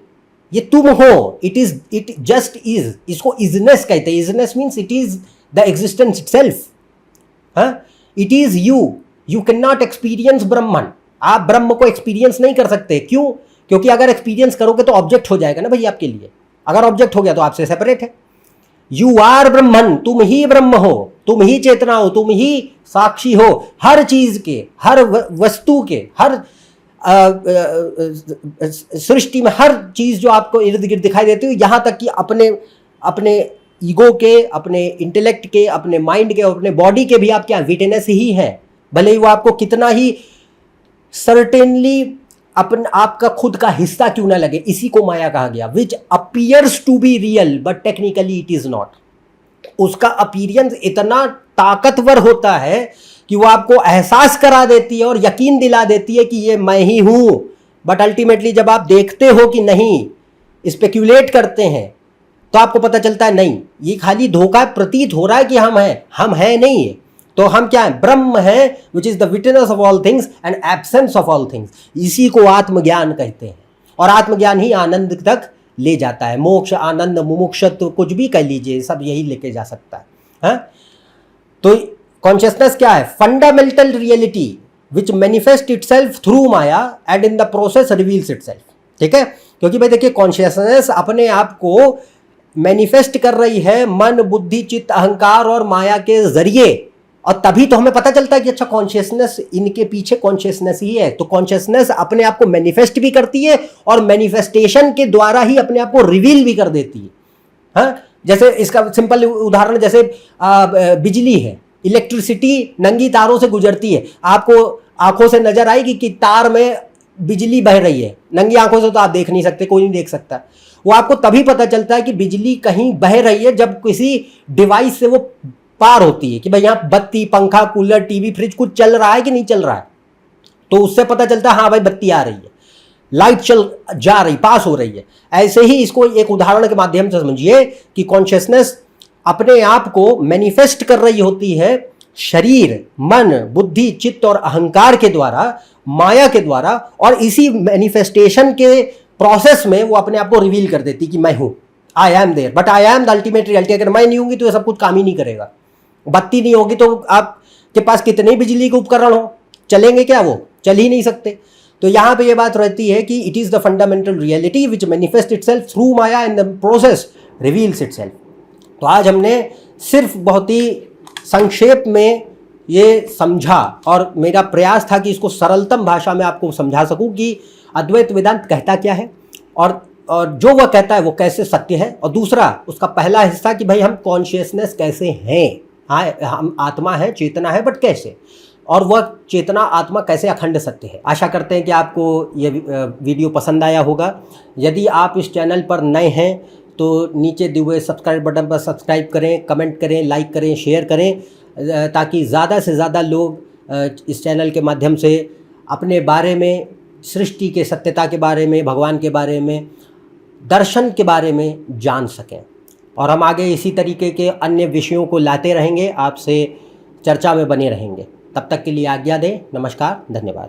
[SPEAKER 1] ये तुम हो, इट जस्ट इज। इसको इजनेस कहते हैं। Easeness means it is the existence itself, it is you cannot experience ब्रह्मन। आप ब्रह्म को एक्सपीरियंस नहीं कर सकते। क्यों? क्योंकि अगर एक्सपीरियंस करोगे तो ऑब्जेक्ट हो जाएगा ना भाई आपके लिए। अगर ऑब्जेक्ट हो गया तो आपसे सेपरेट है। यू आर ब्रह्मन, तुम ही ब्रह्म हो, तुम ही चेतना हो, तुम ही साक्षी हो हर चीज के, हर वस्तु के, हर सृष्टि में हर चीज जो आपको इर्द गिर्द दिखाई देती है, यहां तक कि अपने ईगो के, अपने इंटेलेक्ट के, अपने माइंड के, अपने बॉडी के भी आप क्या विटनेस ही है। भले ही वो आपको कितना ही सर्टेनली आपका खुद का हिस्सा क्यों ना लगे। इसी को माया कहा गया, which appears to be real but technically it is not. उसका अपीयरेंस इतना ताकतवर होता है कि वो आपको एहसास करा देती है और यकीन दिला देती है कि ये मैं ही हूं। बट अल्टीमेटली जब आप देखते हो कि नहीं, स्पेक्यूलेट करते हैं, तो आपको पता चलता है नहीं, ये खाली धोखा प्रतीत हो रहा है कि हम हैं नहीं है। तो हम क्या है, ब्रह्म है, विच is the witness of all things and absence of all things. इसी को आत्मज्ञान कहते हैं। और आत्मज्ञान ही आनंद तक ले जाता है। मोक्ष, आनंद, मुमुक्षत्व, कुछ भी कह लीजिए, सब यही लेके जा सकता है। तो कॉन्शियसनेस क्या है, fundamental reality which manifest itself through Maya and in the process reveals itself. ठीक है, क्योंकि भाई देखिए, कॉन्शियसनेस अपने आप को मैनिफेस्ट कर रही है मन, बुद्धि, चित्त, अहंकार और माया के जरिए। और तभी तो हमें पता चलता है कि अच्छा, कॉन्शियसनेस, इनके पीछे कॉन्शियसनेस ही है। तो कॉन्शियसनेस अपने आप को मैनिफेस्ट भी करती है और मैनिफेस्टेशन के द्वारा ही अपने आप को रिवील भी कर देती है। हाँ, जैसे इसका सिंपल उदाहरण, जैसे बिजली है, इलेक्ट्रिसिटी नंगी तारों से गुजरती है। आपको आंखों से नजर आएगी कि तार में बिजली बह रही है। नंगी आंखों से तो आप देख नहीं सकते, कोई नहीं देख सकता। वो आपको तभी पता चलता है कि बिजली कहीं बह रही है जब किसी डिवाइस से वो पार होती है, कि भाई यहाँ बत्ती, पंखा, कूलर, टीवी, फ्रिज कुछ चल रहा है कि नहीं चल रहा है। तो उससे पता चलता है हाँ भाई बत्ती आ रही है, लाइट जा रही, पास हो रही है। ऐसे ही इसको एक उदाहरण के माध्यम से समझिए कि कॉन्शियसनेस अपने आप को मैनिफेस्ट कर रही होती है शरीर, मन, बुद्धि, चित्त और अहंकार के द्वारा, माया के द्वारा। और इसी मैनिफेस्टेशन के प्रोसेस में वो अपने आप को रिवील कर देती कि मैं हूं, I am there, but I am the ultimate reality. अगर मैं नहीं होंगी तो ये सब कुछ काम ही नहीं करेगा। बत्ती नहीं होगी तो आपके पास कितने बिजली के उपकरण हो, चलेंगे क्या? वो चल ही नहीं सकते। तो यहां पे ये बात रहती है कि it is the fundamental reality which manifest itself through Maya and the process reveals itself. तो आज हमने सिर्फ बहुत ही संक्षेप में ये समझा, और मेरा प्रयास था कि इसको सरलतम भाषा में आपको समझा सकूं कि अद्वैत वेदांत कहता क्या है, और जो वह कहता है वो कैसे सत्य है। और दूसरा, उसका पहला हिस्सा कि भाई हम कॉन्शियसनेस कैसे हैं, हाँ, हम आत्मा है, चेतना है, बट कैसे, और वह चेतना आत्मा कैसे अखंड सत्य है। आशा करते हैं कि आपको ये वीडियो पसंद आया होगा। यदि आप इस चैनल पर नए हैं तो नीचे दिए हुए सब्सक्राइब बटन पर सब्सक्राइब करें, कमेंट करें, लाइक करें, शेयर करें, ताकि ज़्यादा से ज़्यादा लोग इस चैनल के माध्यम से अपने बारे में, सृष्टि के सत्यता के बारे में, भगवान के बारे में, दर्शन के बारे में जान सकें। और हम आगे इसी तरीके के अन्य विषयों को लाते रहेंगे, आपसे चर्चा में बने रहेंगे। तब तक के लिए आज्ञा दें। नमस्कार, धन्यवाद।